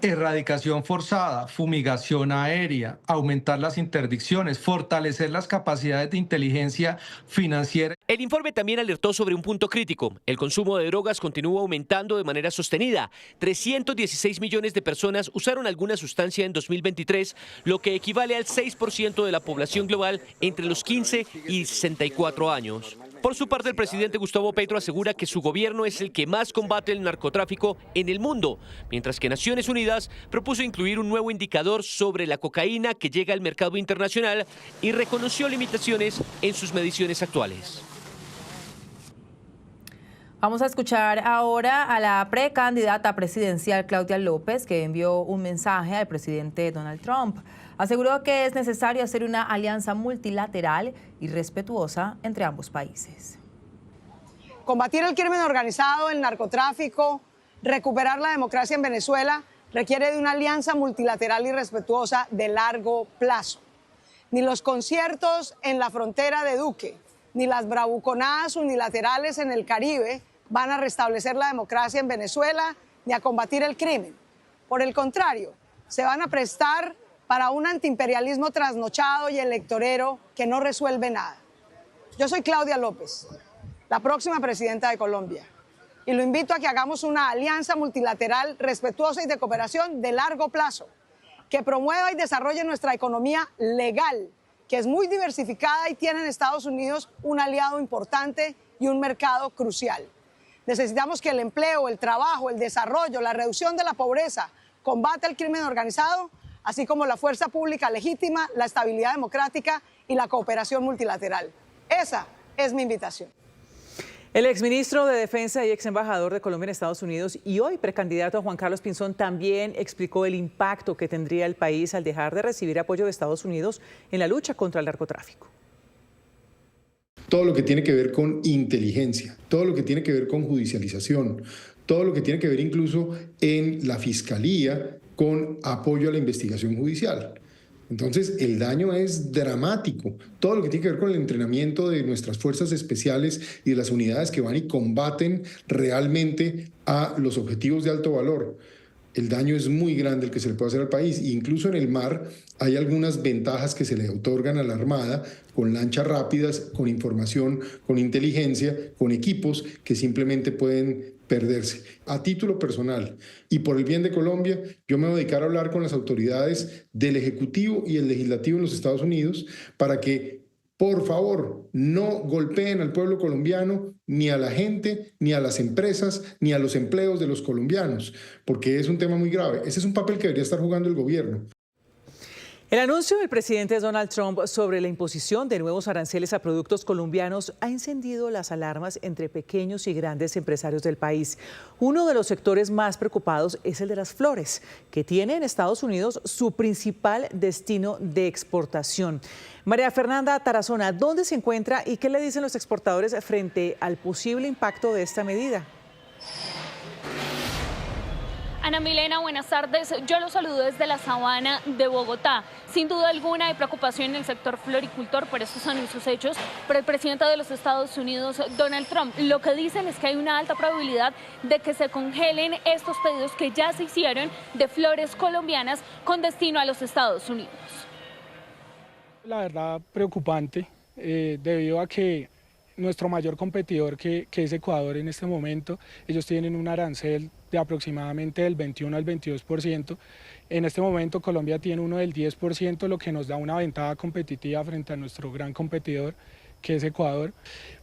Speaker 1: Erradicación forzada, fumigación aérea, aumentar las interdicciones, fortalecer las capacidades de inteligencia financiera.
Speaker 21: El informe también alertó sobre un punto crítico. El consumo de drogas continúa aumentando de manera sostenida. 316 millones de personas usaron alguna sustancia en 2023, lo que equivale al 6% de la población global entre los 15 y 64 años. Por su parte, el presidente Gustavo Petro asegura que su gobierno es el que más combate el narcotráfico en el mundo, mientras que Naciones Unidas propuso incluir un nuevo indicador sobre la cocaína que llega al mercado internacional y reconoció limitaciones en sus mediciones actuales.
Speaker 7: Vamos a escuchar ahora a la precandidata presidencial Claudia López, que envió un mensaje al presidente Donald Trump. Aseguró que es necesario hacer una alianza multilateral y respetuosa entre ambos países.
Speaker 8: Combatir el crimen organizado, el narcotráfico, recuperar la democracia en Venezuela requiere de una alianza multilateral y respetuosa de largo plazo. Ni los conciertos en la frontera de Duque, ni las bravuconadas unilaterales en el Caribe van a restablecer la democracia en Venezuela ni a combatir el crimen. Por el contrario, se van a prestar para un antiimperialismo trasnochado y electorero que no resuelve nada. Yo soy Claudia López, la próxima presidenta de Colombia, y lo invito a que hagamos una alianza multilateral respetuosa y de cooperación de largo plazo, que promueva y desarrolle nuestra economía legal, que es muy diversificada y tiene en Estados Unidos un aliado importante y un mercado crucial. Necesitamos que el empleo, el trabajo, el desarrollo, la reducción de la pobreza, combate el crimen organizado, así como la fuerza pública legítima, la estabilidad democrática y la cooperación multilateral. Esa es mi invitación.
Speaker 30: El exministro de Defensa y ex embajador de Colombia en Estados Unidos y hoy precandidato Juan Carlos Pinzón también explicó el impacto que tendría el país al dejar de recibir apoyo de Estados Unidos en la lucha contra el narcotráfico.
Speaker 9: Todo lo que tiene que ver con inteligencia, todo lo que tiene que ver con judicialización, todo lo que tiene que ver incluso en la fiscalía con apoyo a la investigación judicial. Entonces, el daño es dramático. Todo lo que tiene que ver con el entrenamiento de nuestras fuerzas especiales y de las unidades que van y combaten realmente a los objetivos de alto valor. El daño es muy grande el que se le puede hacer al país. E incluso en el mar hay algunas ventajas que se le otorgan a la Armada con lanchas rápidas, con información, con inteligencia, con equipos que simplemente pueden perderse. A título personal y por el bien de Colombia, yo me voy a dedicar a hablar con las autoridades del Ejecutivo y el Legislativo en los Estados Unidos para que, por favor, no golpeen al pueblo colombiano, ni a la gente, ni a las empresas, ni a los empleos de los colombianos, porque es un tema muy grave. Ese es un papel que debería estar jugando el gobierno.
Speaker 30: El anuncio del presidente Donald Trump sobre la imposición de nuevos aranceles a productos colombianos ha encendido las alarmas entre pequeños y grandes empresarios del país. Uno de los sectores más preocupados es el de las flores, que tiene en Estados Unidos su principal destino de exportación. María Fernanda Tarazona, ¿dónde se encuentra y qué le dicen los exportadores frente al posible impacto de esta medida?
Speaker 23: Ana Milena, buenas tardes. Yo los saludo desde la Sabana de Bogotá. Sin duda alguna hay preocupación en el sector floricultor por estos anuncios hechos por el presidente de los Estados Unidos, Donald Trump. Lo que dicen es que hay una alta probabilidad de que se congelen estos pedidos que ya se hicieron de flores colombianas con destino a los Estados Unidos.
Speaker 25: La verdad, preocupante, debido a que nuestro mayor competidor, que es Ecuador en este momento, ellos tienen un arancel de aproximadamente del 21 al 22%. En este momento Colombia tiene uno del 10%, lo que nos da una ventaja competitiva frente a nuestro gran competidor, que es Ecuador.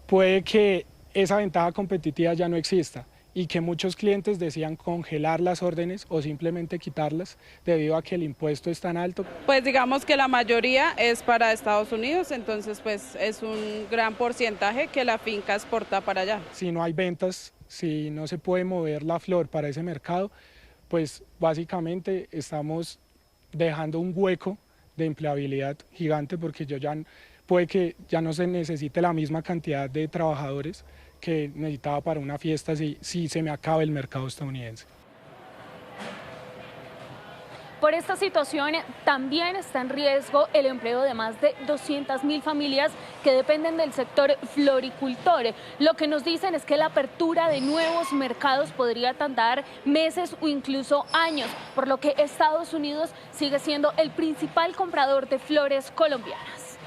Speaker 25: Puede que esa ventaja competitiva ya no exista y que muchos clientes decían congelar las órdenes o simplemente quitarlas debido a que el impuesto es tan alto.
Speaker 2: Pues digamos que la mayoría es para Estados Unidos, entonces pues es un gran porcentaje que la finca exporta para allá.
Speaker 25: Si no hay ventas, si no se puede mover la flor para ese mercado, pues básicamente estamos dejando un hueco de empleabilidad gigante, porque puede que ya no se necesite la misma cantidad de trabajadores que necesitaba para una fiesta si se me acaba el mercado estadounidense.
Speaker 23: Por esta situación también está en riesgo el empleo de más de 200.000 familias que dependen del sector floricultor. Lo que nos dicen es que la apertura de nuevos mercados podría tardar meses o incluso años, por lo que Estados Unidos sigue siendo el principal comprador de flores colombianas.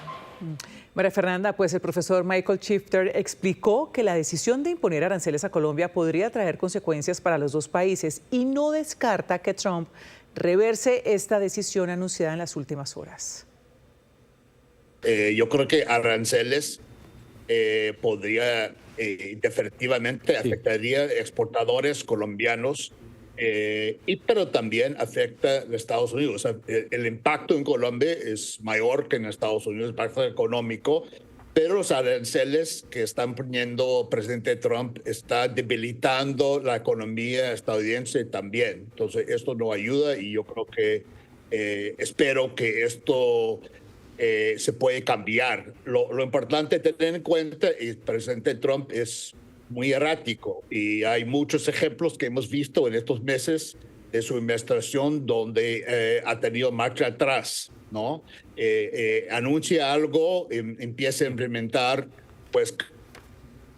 Speaker 30: María Fernanda, pues el profesor Michael Shifter explicó que la decisión de imponer aranceles a Colombia podría traer consecuencias para los dos países y no descarta que Trump reverse esta decisión anunciada en las últimas horas.
Speaker 6: Yo creo que aranceles podría efectivamente afectaría a exportadores colombianos, pero también afecta a Estados Unidos. O sea, el impacto en Colombia es mayor que en Estados Unidos, el impacto económico, pero los aranceles que están poniendo el presidente Trump está debilitando la economía estadounidense también. Entonces, esto no ayuda y yo creo que espero que esto se puede cambiar. Lo importante tener en cuenta es que el presidente Trump es muy errático y hay muchos ejemplos que hemos visto en estos meses de su administración donde ha tenido marcha atrás, ¿no? Anuncia algo, empieza a implementar, pues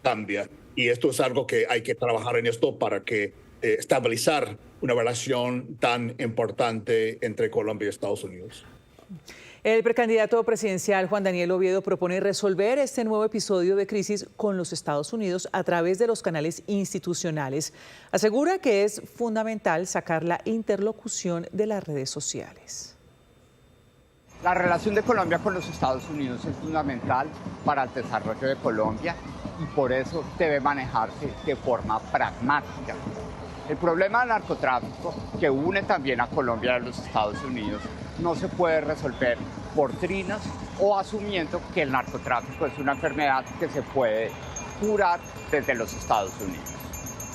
Speaker 6: cambia. Y esto es algo que hay que trabajar en esto para que estabilizar una relación tan importante entre Colombia y Estados Unidos.
Speaker 30: El precandidato presidencial Juan Daniel Oviedo propone resolver este nuevo episodio de crisis con los Estados Unidos a través de los canales institucionales. Asegura que es fundamental sacar la interlocución de las redes sociales.
Speaker 10: La relación de Colombia con los Estados Unidos es fundamental para el desarrollo de Colombia y por eso debe manejarse de forma pragmática. El problema del narcotráfico, que une también a Colombia y a los Estados Unidos, no se puede resolver por trinos o asumiendo que el narcotráfico es una enfermedad que se puede curar desde los Estados Unidos.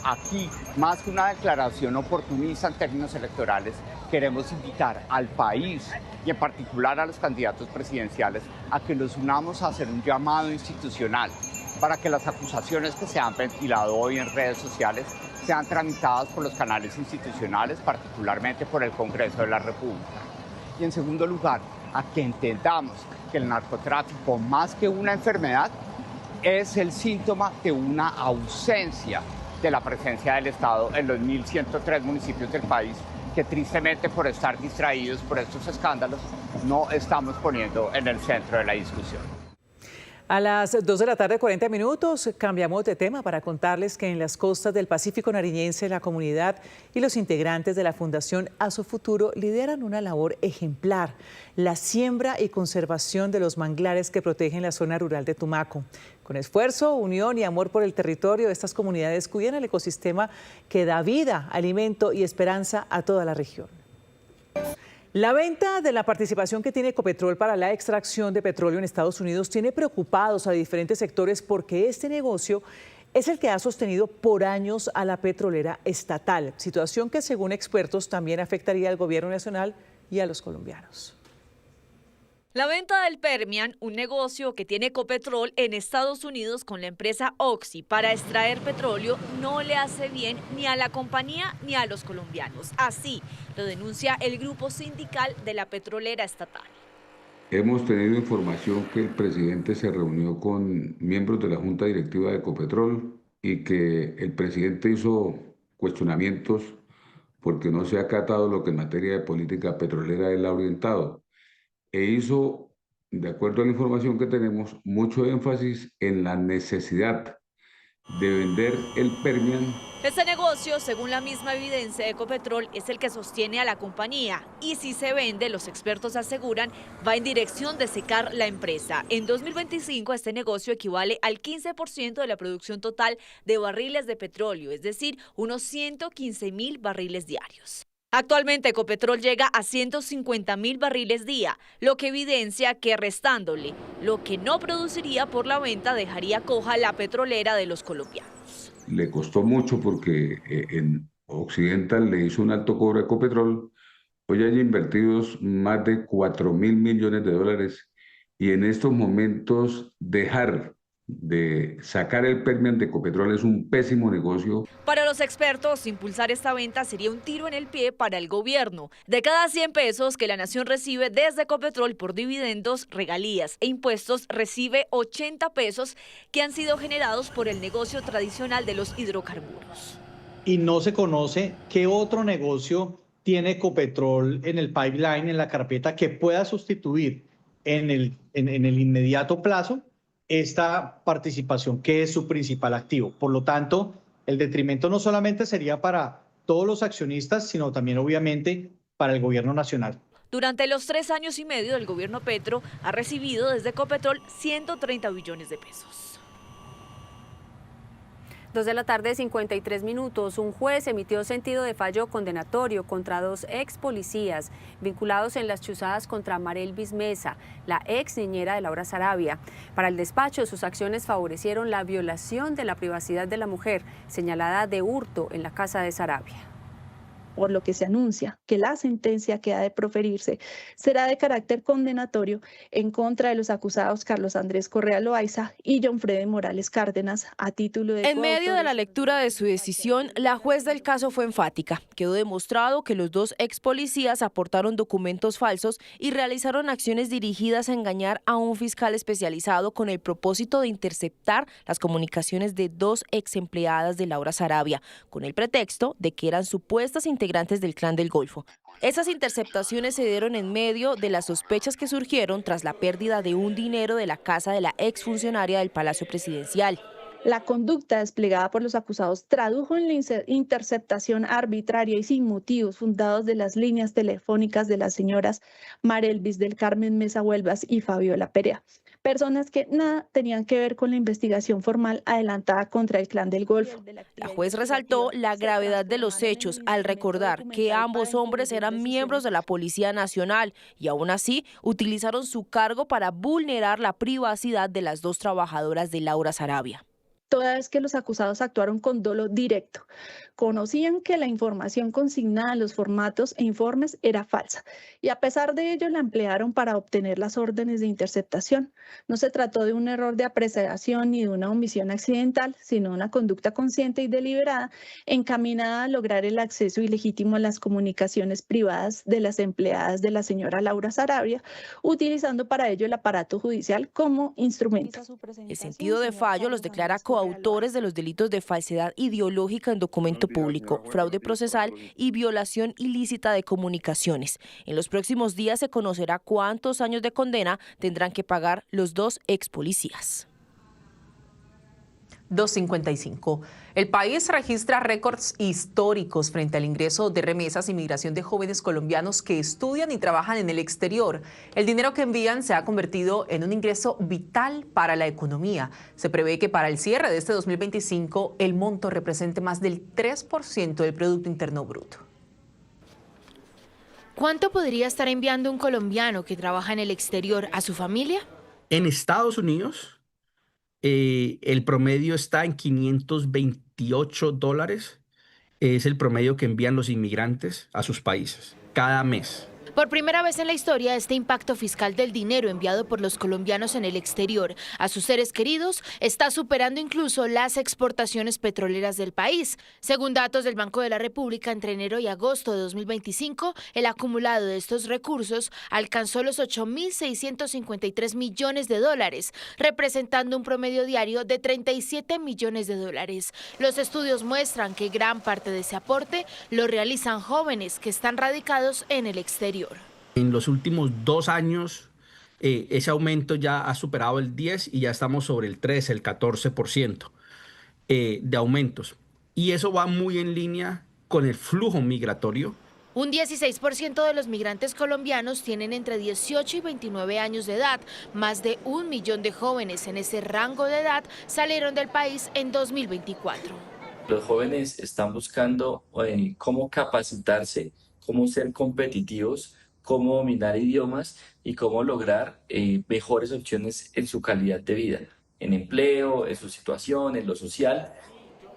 Speaker 10: Aquí, más que una declaración oportunista en términos electorales, queremos invitar al país y en particular a los candidatos presidenciales a que nos unamos a hacer un llamado institucional para que las acusaciones que se han ventilado hoy en redes sociales sean tramitadas por los canales institucionales, particularmente por el Congreso de la República. Y en segundo lugar, a que entendamos que el narcotráfico, más que una enfermedad, es el síntoma de una ausencia de la presencia del Estado en los 1.103 municipios del país, que tristemente por estar distraídos por estos escándalos no estamos poniendo en el centro de la discusión.
Speaker 30: A las 2 de la tarde, 40 minutos, cambiamos de tema para contarles que en las costas del Pacífico Nariñense la comunidad y los integrantes de la Fundación A Su Futuro lideran una labor ejemplar, la siembra y conservación de los manglares que protegen la zona rural de Tumaco. Con esfuerzo, unión y amor por el territorio, estas comunidades cuidan el ecosistema que da vida, alimento y esperanza a toda la región. La venta de la participación que tiene Ecopetrol para la extracción de petróleo en Estados Unidos tiene preocupados a diferentes sectores porque este negocio es el que ha sostenido por años a la petrolera estatal, situación que según expertos también afectaría al gobierno nacional y a los colombianos.
Speaker 14: La venta del Permian, un negocio que tiene Ecopetrol en Estados Unidos con la empresa Oxy para extraer petróleo, no le hace bien ni a la compañía ni a los colombianos. Así lo denuncia el grupo sindical de la petrolera estatal.
Speaker 15: Hemos tenido información que el presidente se reunió con miembros de la Junta Directiva de Ecopetrol y que el presidente hizo cuestionamientos porque no se ha acatado lo que en materia de política petrolera él ha orientado. E hizo, de acuerdo a la información que tenemos, mucho énfasis en la necesidad de vender el Permian.
Speaker 14: Este negocio, según la misma evidencia de Ecopetrol, es el que sostiene a la compañía. Y si se vende, los expertos aseguran, va en dirección de secar la empresa. En 2025, este negocio equivale al 15% de la producción total de barriles de petróleo, es decir, unos 115.000 barriles diarios. Actualmente Ecopetrol llega a 150.000 barriles día, lo que evidencia que restándole lo que no produciría por la venta dejaría coja la petrolera de los colombianos.
Speaker 15: Le costó mucho porque en Occidental le hizo un alto cobro a Ecopetrol. Hoy hay invertidos más de 4.000 millones de dólares y en estos momentos dejar de sacar el Permian de Ecopetrol es un pésimo negocio.
Speaker 14: Para los expertos, impulsar esta venta sería un tiro en el pie para el gobierno. De cada 100 pesos que la nación recibe desde Ecopetrol por dividendos, regalías e impuestos, recibe 80 pesos que han sido generados por el negocio tradicional de los hidrocarburos.
Speaker 3: Y no se conoce qué otro negocio tiene Ecopetrol en el pipeline, en la carpeta, que pueda sustituir en el inmediato plazo esta participación, que es su principal activo. Por lo tanto, el detrimento no solamente sería para todos los accionistas, sino también obviamente para el gobierno nacional.
Speaker 14: Durante los 3 años y medio del gobierno Petro ha recibido desde Ecopetrol 130 billones de pesos.
Speaker 11: 2:53 p.m. Un juez emitió sentido de fallo condenatorio contra 2 ex policías vinculados en las chuzadas contra Marelvis Mesa, la ex niñera de Laura Sarabia. Para el despacho, sus acciones favorecieron la violación de la privacidad de la mujer, señalada de hurto en la casa de Sarabia.
Speaker 4: Por lo que se anuncia que la sentencia que ha de proferirse será de carácter condenatorio en contra de los acusados Carlos Andrés Correa Loaiza y John Freddy Morales Cárdenas a título de...
Speaker 5: En medio de la lectura de su decisión, la juez del caso fue enfática. Quedó demostrado que los 2 ex policías aportaron documentos falsos y realizaron acciones dirigidas a engañar a un fiscal especializado con el propósito de interceptar las comunicaciones de 2 ex empleadas de Laura Sarabia, con el pretexto de que eran supuestas integrantes del Clan del Golfo. Esas interceptaciones se dieron en medio de las sospechas que surgieron tras la pérdida de un dinero de la casa de la exfuncionaria del Palacio Presidencial.
Speaker 4: La conducta desplegada por los acusados tradujo en la interceptación arbitraria y sin motivos fundados de las líneas telefónicas de las señoras Marelvis del Carmen Mesa Huelvas y Fabiola Perea, personas que nada tenían que ver con la investigación formal adelantada contra el Clan del Golfo.
Speaker 5: La juez resaltó la gravedad de los hechos al recordar que ambos hombres eran miembros de la Policía Nacional y aún así utilizaron su cargo para vulnerar la privacidad de las 2 trabajadoras de Laura Sarabia.
Speaker 4: Toda vez que los acusados actuaron con dolo directo, conocían que la información consignada en los formatos e informes era falsa y a pesar de ello la emplearon para obtener las órdenes de interceptación. No se trató de un error de apreciación ni de una omisión accidental, sino una conducta consciente y deliberada encaminada a lograr el acceso ilegítimo a las comunicaciones privadas de las empleadas de la señora Laura Sarabia, utilizando para ello el aparato judicial como instrumento.
Speaker 5: El sentido de fallo los declara coautores de los delitos de falsedad ideológica en documento público, fraude procesal y violación ilícita de comunicaciones. En los próximos días se conocerá cuántos años de condena tendrán que pagar los 2 ex policías.
Speaker 12: 2:55. El país registra récords históricos frente al ingreso de remesas y migración de jóvenes colombianos que estudian y trabajan en el exterior. El dinero que envían se ha convertido en un ingreso vital para la economía. Se prevé que para el cierre de este 2025 el monto represente más del 3% del Producto Interno Bruto.
Speaker 13: ¿Cuánto podría estar enviando un colombiano que trabaja en el exterior a su familia?
Speaker 24: En Estados Unidos, el promedio está en $528. Es el promedio que envían los inmigrantes a sus países cada mes.
Speaker 13: Por primera vez en la historia, este impacto fiscal del dinero enviado por los colombianos en el exterior a sus seres queridos está superando incluso las exportaciones petroleras del país. Según datos del Banco de la República, entre enero y agosto de 2025, el acumulado de estos recursos alcanzó los 8.653 millones de dólares, representando un promedio diario de 37 millones de dólares. Los estudios muestran que gran parte de ese aporte lo realizan jóvenes que están radicados en el exterior.
Speaker 24: En los últimos 2 años, ese aumento ya ha superado el 10 y ya estamos sobre el 13, el 14%. de aumentos. Y eso va muy en línea con el flujo migratorio.
Speaker 13: Un 16% de los migrantes colombianos tienen entre 18 y 29 años de edad. Más de 1 millón de jóvenes en ese rango de edad salieron del país en 2024.
Speaker 16: Los jóvenes están buscando cómo capacitarse, cómo ser competitivos, cómo dominar idiomas y cómo lograr mejores opciones en su calidad de vida, en empleo, en su situación, en lo social.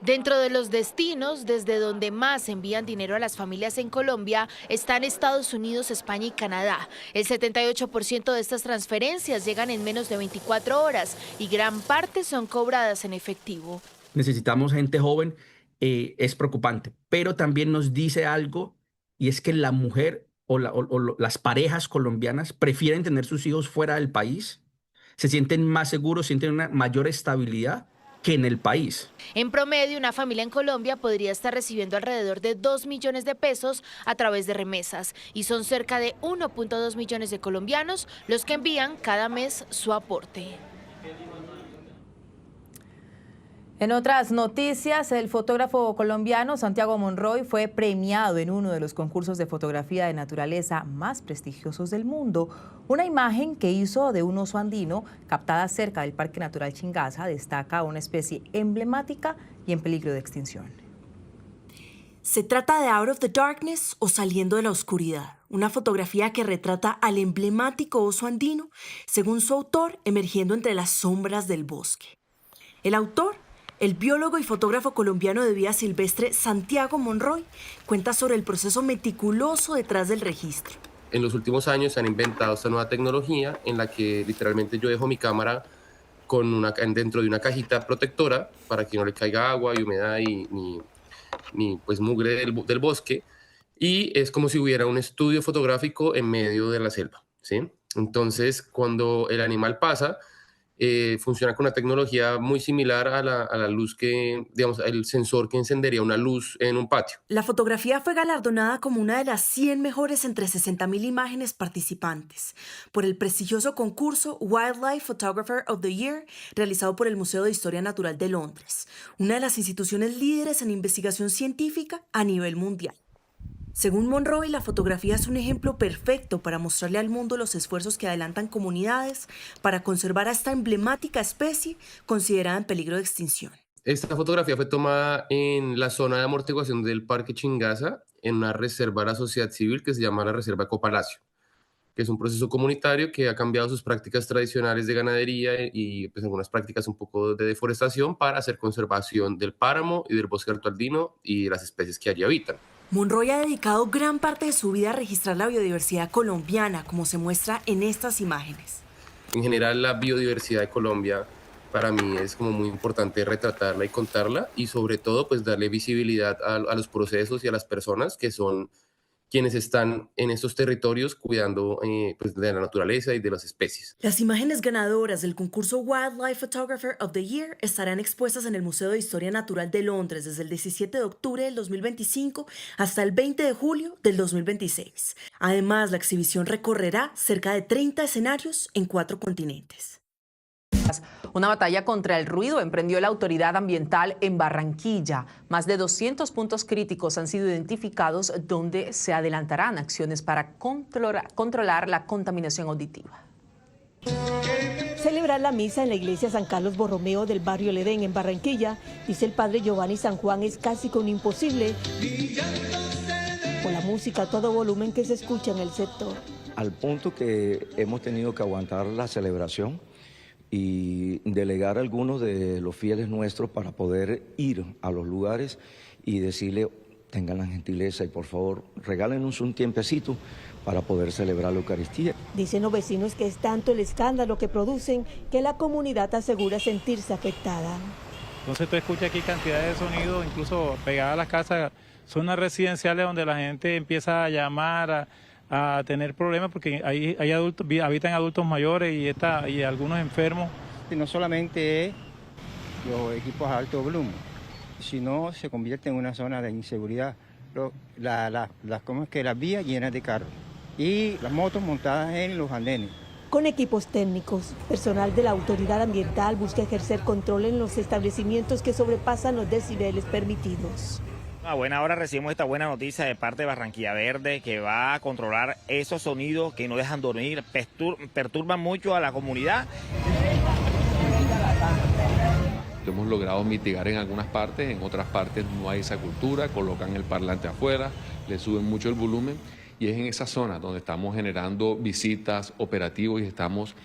Speaker 13: Dentro de los destinos desde donde más envían dinero a las familias en Colombia están Estados Unidos, España y Canadá. El 78% de estas transferencias llegan en menos de 24 horas y gran parte son cobradas en efectivo.
Speaker 24: Necesitamos gente joven, es preocupante, pero también nos dice algo, y es que la mujer o las parejas colombianas prefieren tener sus hijos fuera del país, se sienten más seguros, sienten una mayor estabilidad que en el país.
Speaker 13: En promedio, una familia en Colombia podría estar recibiendo alrededor de 2 millones de pesos a través de remesas y son cerca de 1.2 millones de colombianos los que envían cada mes su aporte.
Speaker 7: En otras noticias, el fotógrafo colombiano Santiago Monroy fue premiado en uno de los concursos de fotografía de naturaleza más prestigiosos del mundo. Una imagen que hizo de un oso andino captada cerca del Parque Natural Chingaza destaca una especie emblemática y en peligro de extinción.
Speaker 17: Se trata de Out of the Darkness o Saliendo de la Oscuridad, una fotografía que retrata al emblemático oso andino, según su autor, emergiendo entre las sombras del bosque. El autor, el biólogo y fotógrafo colombiano de vida silvestre Santiago Monroy, cuenta sobre el proceso meticuloso detrás del registro.
Speaker 18: En los últimos años se han inventado esta nueva tecnología en la que literalmente yo dejo mi cámara dentro de una cajita protectora para que no le caiga agua y humedad ni pues mugre del bosque, y es como si hubiera un estudio fotográfico en medio de la selva, ¿sí? Entonces, cuando el animal pasa, funciona con una tecnología muy similar a la luz el sensor que encendería una luz en un patio.
Speaker 17: La fotografía fue galardonada como una de las 100 mejores entre 60,000 imágenes participantes por el prestigioso concurso Wildlife Photographer of the Year, realizado por el Museo de Historia Natural de Londres, una de las instituciones líderes en investigación científica a nivel mundial. Según Monroy, la fotografía es un ejemplo perfecto para mostrarle al mundo los esfuerzos que adelantan comunidades para conservar a esta emblemática especie considerada en peligro de extinción.
Speaker 18: Esta fotografía fue tomada en la zona de amortiguación del Parque Chingaza, en una reserva de la sociedad civil que se llama la Reserva Ecopalacio, que es un proceso comunitario que ha cambiado sus prácticas tradicionales de ganadería y pues, algunas prácticas un poco de deforestación para hacer conservación del páramo y del bosque alto andino y de las especies que allí habitan.
Speaker 17: Monroy ha dedicado gran parte de su vida a registrar la biodiversidad colombiana, como se muestra en estas imágenes.
Speaker 18: En general, la biodiversidad de Colombia para mí es como muy importante retratarla y contarla, y sobre todo pues darle visibilidad a los procesos y a las personas que son quienes están en estos territorios cuidando pues, de la naturaleza y de las especies.
Speaker 17: Las imágenes ganadoras del concurso Wildlife Photographer of the Year estarán expuestas en el Museo de Historia Natural de Londres desde el 17 de octubre del 2025 hasta el 20 de julio del 2026. Además, la exhibición recorrerá cerca de 30 escenarios en 4 continentes.
Speaker 12: Una batalla contra el ruido emprendió la autoridad ambiental en Barranquilla. Más de 200 puntos críticos han sido identificados donde se adelantarán acciones para controlar la contaminación auditiva.
Speaker 19: Celebrar la misa en la iglesia San Carlos Borromeo del barrio El Edén en Barranquilla, dice el padre Giovanni San Juan, es casi que un imposible por la música a todo volumen que se escucha en el sector.
Speaker 30: Al punto que hemos tenido que aguantar la celebración y delegar a algunos de los fieles nuestros para poder ir a los lugares y decirle, tengan la gentileza y por favor regálenos un tiempecito para poder celebrar la Eucaristía.
Speaker 19: Dicen los vecinos que es tanto el escándalo que producen que la comunidad asegura sentirse afectada.
Speaker 20: Entonces tú escuchas aquí cantidad de sonido, incluso pegadas a las casas, zonas residenciales donde la gente empieza a llamar a tener problemas porque hay adultos, habitan adultos mayores y algunos enfermos.
Speaker 22: Y no solamente es los equipos a alto volumen, sino se convierte en una zona de inseguridad. Las vías llenas de carros y las motos montadas en los andenes.
Speaker 19: con equipos técnicos. Personal de la autoridad ambiental busca ejercer control en los establecimientos que sobrepasan los decibeles permitidos.
Speaker 1: A buena hora recibimos esta buena noticia de parte de Barranquilla Verde, que va a controlar esos sonidos que no dejan dormir, perturban mucho a la comunidad.
Speaker 2: Lo hemos logrado mitigar en algunas partes, en otras partes no hay esa cultura, colocan el parlante afuera, le suben mucho el volumen y es en esa zona donde estamos generando visitas, operativos y estamos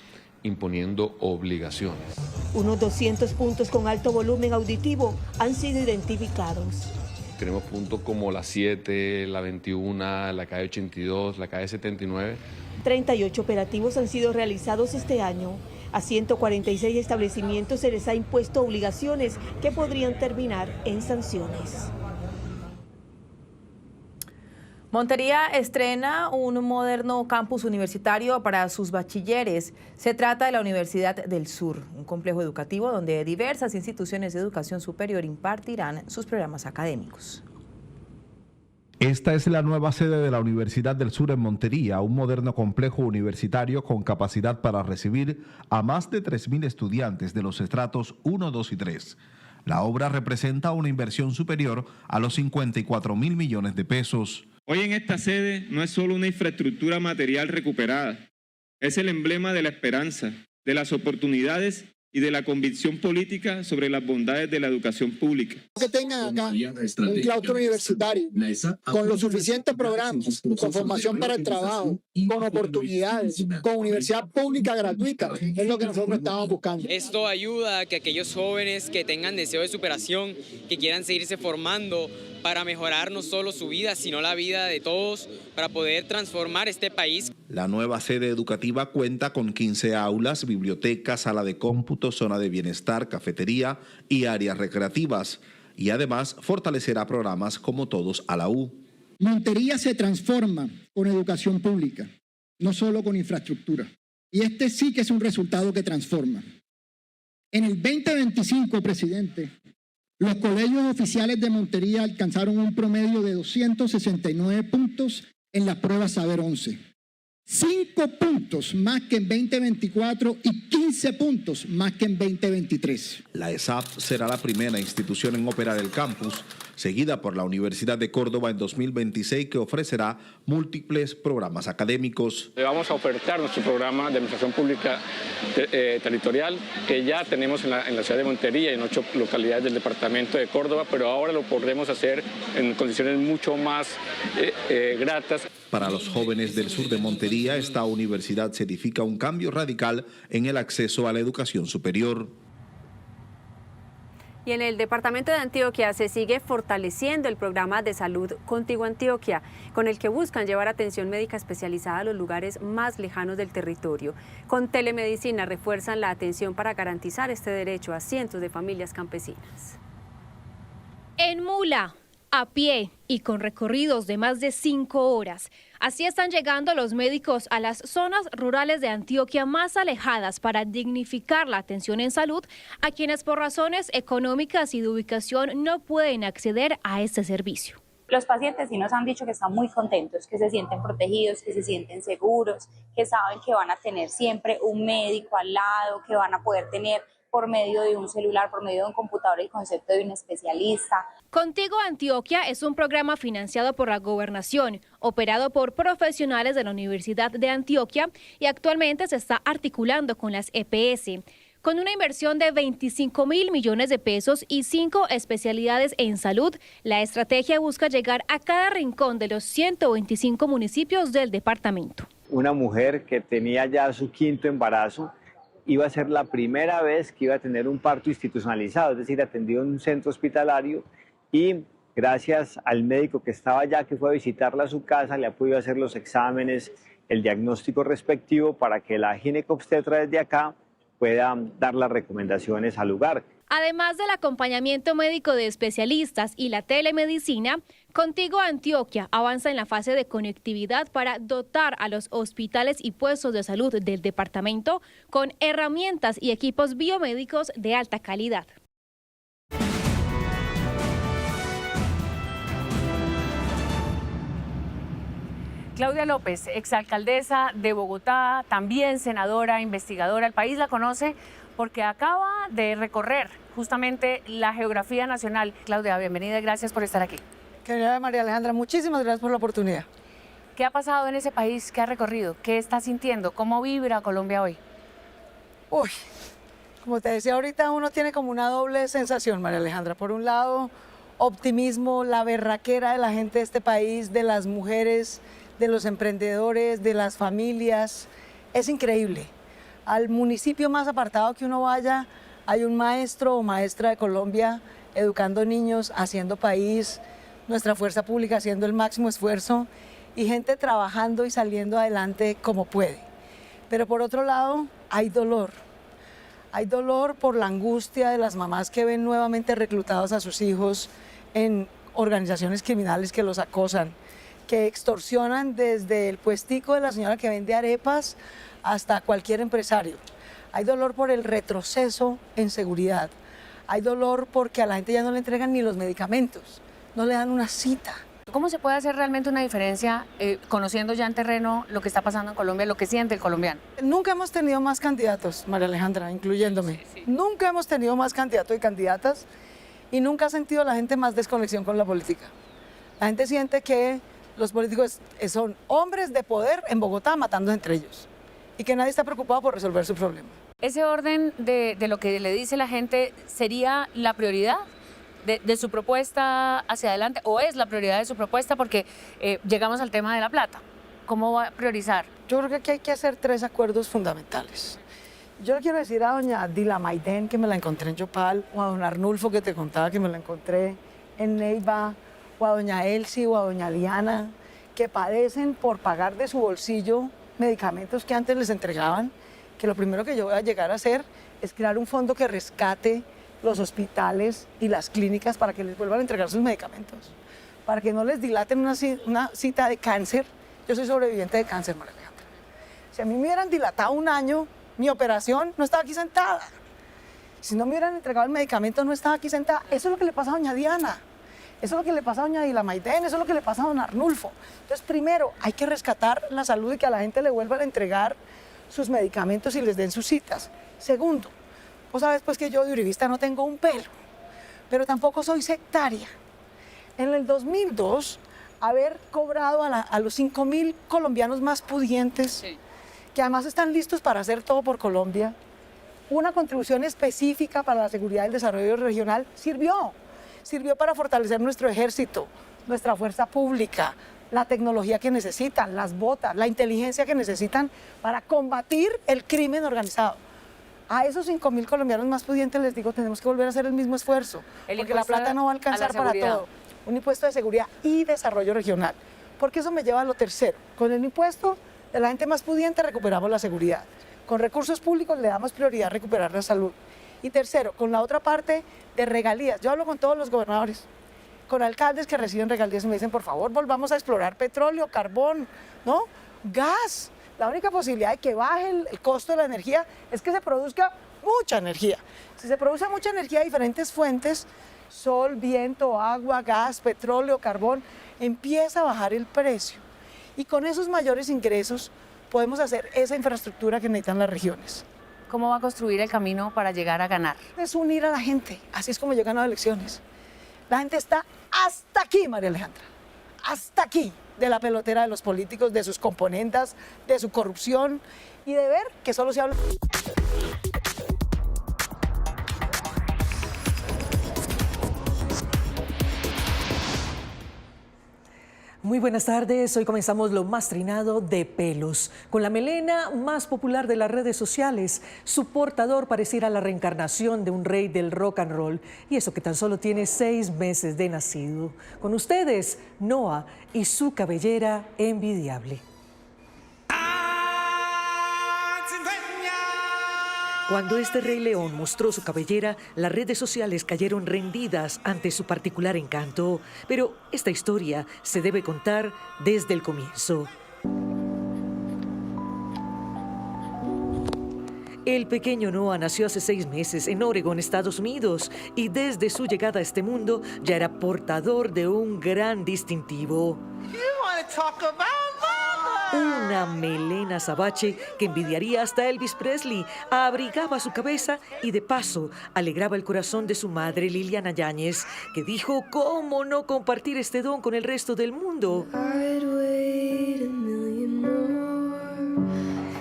Speaker 2: imponiendo obligaciones.
Speaker 19: Unos 200 puntos con alto volumen auditivo han sido identificados.
Speaker 2: Tenemos puntos como la 7, la 21, la calle 82, la calle 79.
Speaker 19: 38 operativos han sido realizados este año. A 146 establecimientos se les ha impuesto obligaciones que podrían terminar en sanciones.
Speaker 7: Montería estrena un moderno campus universitario para sus bachilleres. Se trata de la Universidad del Sur, un complejo educativo donde diversas instituciones de educación superior impartirán sus programas académicos.
Speaker 8: Esta es la nueva sede de la Universidad del Sur en Montería, un moderno complejo universitario con capacidad para recibir a más de 3.000 estudiantes de los estratos 1, 2 y 3. La obra representa una inversión superior a los 54.000 millones de pesos.
Speaker 9: Hoy en esta sede no es solo una infraestructura material recuperada, es el emblema de la esperanza, de las oportunidades y de la convicción política sobre las bondades de la educación pública.
Speaker 21: Que tengan acá un claustro universitario con los suficientes programas, con formación para el trabajo, con oportunidades, con universidad pública gratuita, es lo que nosotros estamos buscando.
Speaker 25: Esto ayuda a que aquellos jóvenes que tengan deseo de superación, que quieran seguirse formando para mejorar no solo su vida, sino la vida de todos, para poder transformar este país.
Speaker 8: La nueva sede educativa cuenta con 15 aulas, biblioteca, sala de cómputo, zona de bienestar, cafetería y áreas recreativas. Y además fortalecerá programas como Todos a la U.
Speaker 21: Montería se transforma con educación pública, no solo con infraestructura. Y este sí que es un resultado que transforma. En el 2025, presidente, los colegios oficiales de Montería alcanzaron un promedio de 269 puntos en las pruebas Saber 11. 5 puntos más que en 2024 y 15 puntos más que en 2023.
Speaker 8: La ESAP será la primera institución en operar el campus, seguida por la Universidad de Córdoba en 2026, que ofrecerá múltiples programas académicos.
Speaker 26: Le vamos a ofertar nuestro programa de Administración Pública Territorial, que ya tenemos en la ciudad de Montería y en 8 localidades del departamento de Córdoba, pero ahora lo podremos hacer en condiciones mucho más gratas.
Speaker 8: Para los jóvenes del sur de Montería, esta universidad certifica un cambio radical en el acceso a la educación superior.
Speaker 11: Y en el departamento de Antioquia se sigue fortaleciendo el programa de salud Contigo Antioquia, con el que buscan llevar atención médica especializada a los lugares más lejanos del territorio. Con telemedicina refuerzan la atención para garantizar este derecho a cientos de familias campesinas.
Speaker 23: En mula, a pie y con recorridos de más de 5 horas. Así están llegando los médicos a las zonas rurales de Antioquia más alejadas para dignificar la atención en salud a quienes por razones económicas y de ubicación no pueden acceder a este servicio.
Speaker 27: Los pacientes sí nos han dicho que están muy contentos, que se sienten protegidos, que se sienten seguros, que saben que van a tener siempre un médico al lado, que van a poder tener por medio de un celular, por medio de un computador, el concepto de un especialista.
Speaker 23: Contigo Antioquia es un programa financiado por la Gobernación, operado por profesionales de la Universidad de Antioquia y actualmente se está articulando con las EPS. Con una inversión de 25.000 millones de pesos y 5 especialidades en salud, la estrategia busca llegar a cada rincón de los 125 municipios del departamento.
Speaker 28: Una mujer que tenía ya su 5º embarazo iba a ser la primera vez que iba a tener un parto institucionalizado, es decir, atendido en un centro hospitalario, y gracias al médico que estaba allá, que fue a visitarla a su casa, le ha podido hacer los exámenes, el diagnóstico respectivo para que la ginecobstetra desde acá pueda dar las recomendaciones al lugar.
Speaker 23: Además del acompañamiento médico de especialistas y la telemedicina, Contigo Antioquia avanza en la fase de conectividad para dotar a los hospitales y puestos de salud del departamento con herramientas y equipos biomédicos de alta calidad.
Speaker 11: Claudia López, exalcaldesa de Bogotá, también senadora, investigadora. El país la conoce porque acaba de recorrer justamente la geografía nacional. Claudia, bienvenida y gracias por estar aquí.
Speaker 3: Querida María Alejandra, muchísimas gracias por la oportunidad.
Speaker 11: ¿Qué ha pasado en ese país? ¿Qué ha recorrido? ¿Qué está sintiendo? ¿Cómo vibra Colombia hoy?
Speaker 3: Uy, como te decía ahorita, uno tiene como una doble sensación, María Alejandra. Por un lado, optimismo, la berraquera de la gente de este país, de las mujeres, de los emprendedores, de las familias. Es increíble. Al municipio más apartado que uno vaya, hay un maestro o maestra de Colombia educando niños, haciendo país, nuestra fuerza pública haciendo el máximo esfuerzo y gente trabajando y saliendo adelante como puede. Pero por otro lado, hay dolor. Hay dolor por la angustia de las mamás que ven nuevamente reclutados a sus hijos en organizaciones criminales que los acosan, que extorsionan desde el puestico de la señora que vende arepas hasta cualquier empresario. Hay dolor por el retroceso en seguridad. Hay dolor porque a la gente ya no le entregan ni los medicamentos, no le dan una cita.
Speaker 11: ¿Cómo se puede hacer realmente una diferencia conociendo ya en terreno lo que está pasando en Colombia, lo que siente el colombiano?
Speaker 3: Nunca hemos tenido más candidatos, María Alejandra, incluyéndome. Sí. Nunca hemos tenido más candidatos y candidatas y nunca ha sentido la gente más desconexión con la política. La gente siente que los políticos son hombres de poder en Bogotá matando entre ellos y que nadie está preocupado por resolver su problema.
Speaker 11: ¿Ese orden de lo que le dice la gente sería la prioridad de su propuesta hacia adelante o es la prioridad de su propuesta? Porque llegamos al tema de la plata. ¿Cómo va a priorizar?
Speaker 3: Yo creo que aquí hay que hacer 3 acuerdos fundamentales. Yo le quiero decir a doña Dila Maidén, que me la encontré en Yopal, o a don Arnulfo, que te contaba que me la encontré en Neiva, o a doña Elsie o a doña Diana, que padecen por pagar de su bolsillo medicamentos que antes les entregaban, que lo primero que yo voy a llegar a hacer es crear un fondo que rescate los hospitales y las clínicas para que les vuelvan a entregar sus medicamentos, para que no les dilaten una cita de cáncer. Yo soy sobreviviente de cáncer, María Alejandra. Si a mí me hubieran dilatado un año, mi operación no estaba aquí sentada. Si no me hubieran entregado el medicamento, no estaba aquí sentada. Eso es lo que le pasa a doña Diana. Eso es lo que le pasa a doña Dila Maidén, eso es lo que le pasa a don Arnulfo. Entonces, primero, hay que rescatar la salud y que a la gente le vuelvan a entregar sus medicamentos y les den sus citas. Segundo, vos sabes pues que yo de uribista no tengo un pelo, pero tampoco soy sectaria. En el 2002, haber cobrado a los 5.000 colombianos más pudientes, sí, que además están listos para hacer todo por Colombia, una contribución específica para la seguridad y el desarrollo regional, sirvió para fortalecer nuestro ejército, nuestra fuerza pública, la tecnología que necesitan, las botas, la inteligencia que necesitan para combatir el crimen organizado. A esos 5.000 colombianos más pudientes les digo, tenemos que volver a hacer el mismo esfuerzo, porque la plata no va a alcanzar para todo. Un impuesto de seguridad y desarrollo regional, porque eso me lleva a lo tercero. Con el impuesto de la gente más pudiente recuperamos la seguridad. Con recursos públicos le damos prioridad a recuperar la salud. Y tercero, con la otra parte de regalías. Yo hablo con todos los gobernadores, con alcaldes que reciben regalías y me dicen, por favor, volvamos a explorar petróleo, carbón, ¿no? Gas. La única posibilidad de que baje el costo de la energía es que se produzca mucha energía. Si se produce mucha energía de diferentes fuentes, sol, viento, agua, gas, petróleo, carbón, empieza a bajar el precio. Y con esos mayores ingresos podemos hacer esa infraestructura que necesitan las regiones.
Speaker 11: ¿Cómo va a construir el camino para llegar a ganar?
Speaker 3: Es unir a la gente. Así es como yo he ganado elecciones. La gente está hasta aquí, María Alejandra. Hasta aquí de la pelotera de los políticos, de sus componendas, de su corrupción y de ver que solo se habla...
Speaker 4: Muy buenas tardes, hoy comenzamos lo más trinado de pelos. Con la melena más popular de las redes sociales, su portador pareciera la reencarnación de un rey del rock and roll, y eso que tan solo tiene 6 meses de nacido. Con ustedes, Noah y su cabellera envidiable. Cuando este rey león mostró su cabellera, las redes sociales cayeron rendidas ante su particular encanto. Pero esta historia se debe contar desde el comienzo. El pequeño Noah nació hace 6 meses en Oregon, Estados Unidos, y desde su llegada a este mundo ya era portador de un gran distintivo. Una melena azabache que envidiaría hasta Elvis Presley, abrigaba su cabeza y de paso alegraba el corazón de su madre Liliana Yáñez, que dijo cómo no compartir este don con el resto del mundo.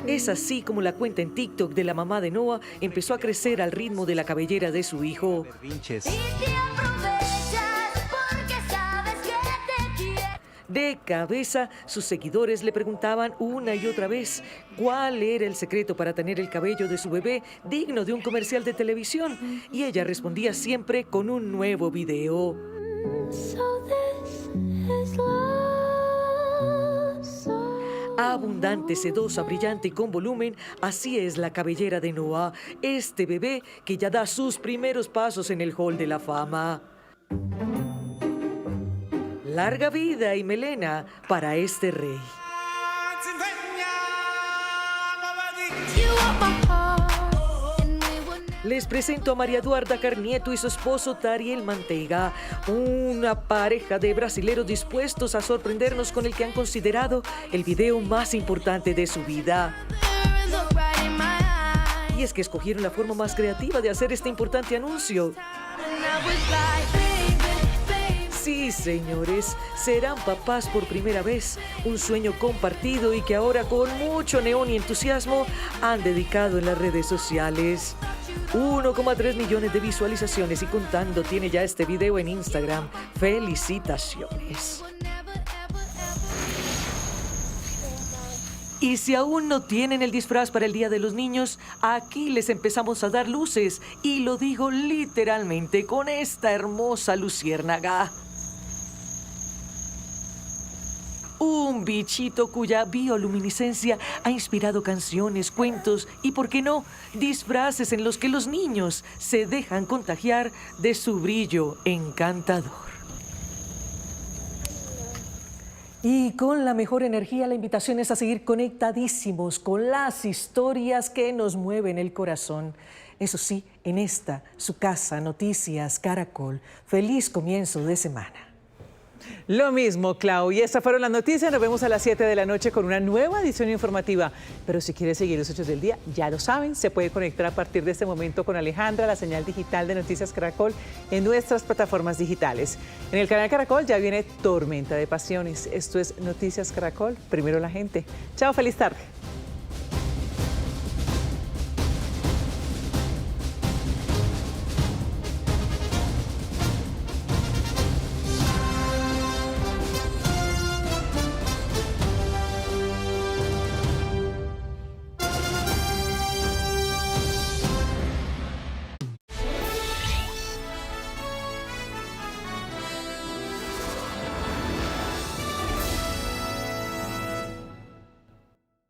Speaker 4: Es así como la cuenta en TikTok de la mamá de Noah empezó a crecer al ritmo de la cabellera de su hijo. De cabeza, sus seguidores le preguntaban una y otra vez cuál era el secreto para tener el cabello de su bebé digno de un comercial de televisión. Y ella respondía siempre con un nuevo video. Abundante, sedosa, brillante y con volumen, así es la cabellera de Noah, este bebé que ya da sus primeros pasos en el Hall de la Fama. Larga vida y melena para este rey. Les presento a María Eduarda Carnieto y su esposo Tariel Manteiga, una pareja de brasileros dispuestos a sorprendernos con el que han considerado el video más importante de su vida. Y es que escogieron la forma más creativa de hacer este importante anuncio. Sí, señores, serán papás por primera vez, un sueño compartido y que ahora con mucho neón y entusiasmo han dedicado en las redes sociales. 1,3 millones de visualizaciones y contando tiene ya este video en Instagram. ¡Felicitaciones! Y si aún no tienen el disfraz para el Día de los Niños, aquí les empezamos a dar luces, y lo digo literalmente, con esta hermosa luciérnaga. Un bichito cuya bioluminiscencia ha inspirado canciones, cuentos y, ¿por qué no?, disfraces en los que los niños se dejan contagiar de su brillo encantador. Y con la mejor energía, la invitación es a seguir conectadísimos con las historias que nos mueven el corazón. Eso sí, en esta, su casa, Noticias Caracol. Feliz comienzo de semana.
Speaker 30: Lo mismo, Clau. Y estas fueron las noticias. Nos vemos a las 7 de la noche con una nueva edición informativa. Pero si quiere seguir los hechos del día, ya lo saben, se puede conectar a partir de este momento con Alejandra, la señal digital de Noticias Caracol, en nuestras plataformas digitales. En el canal Caracol ya viene Tormenta de Pasiones. Esto es Noticias Caracol, primero la gente. Chao, feliz tarde.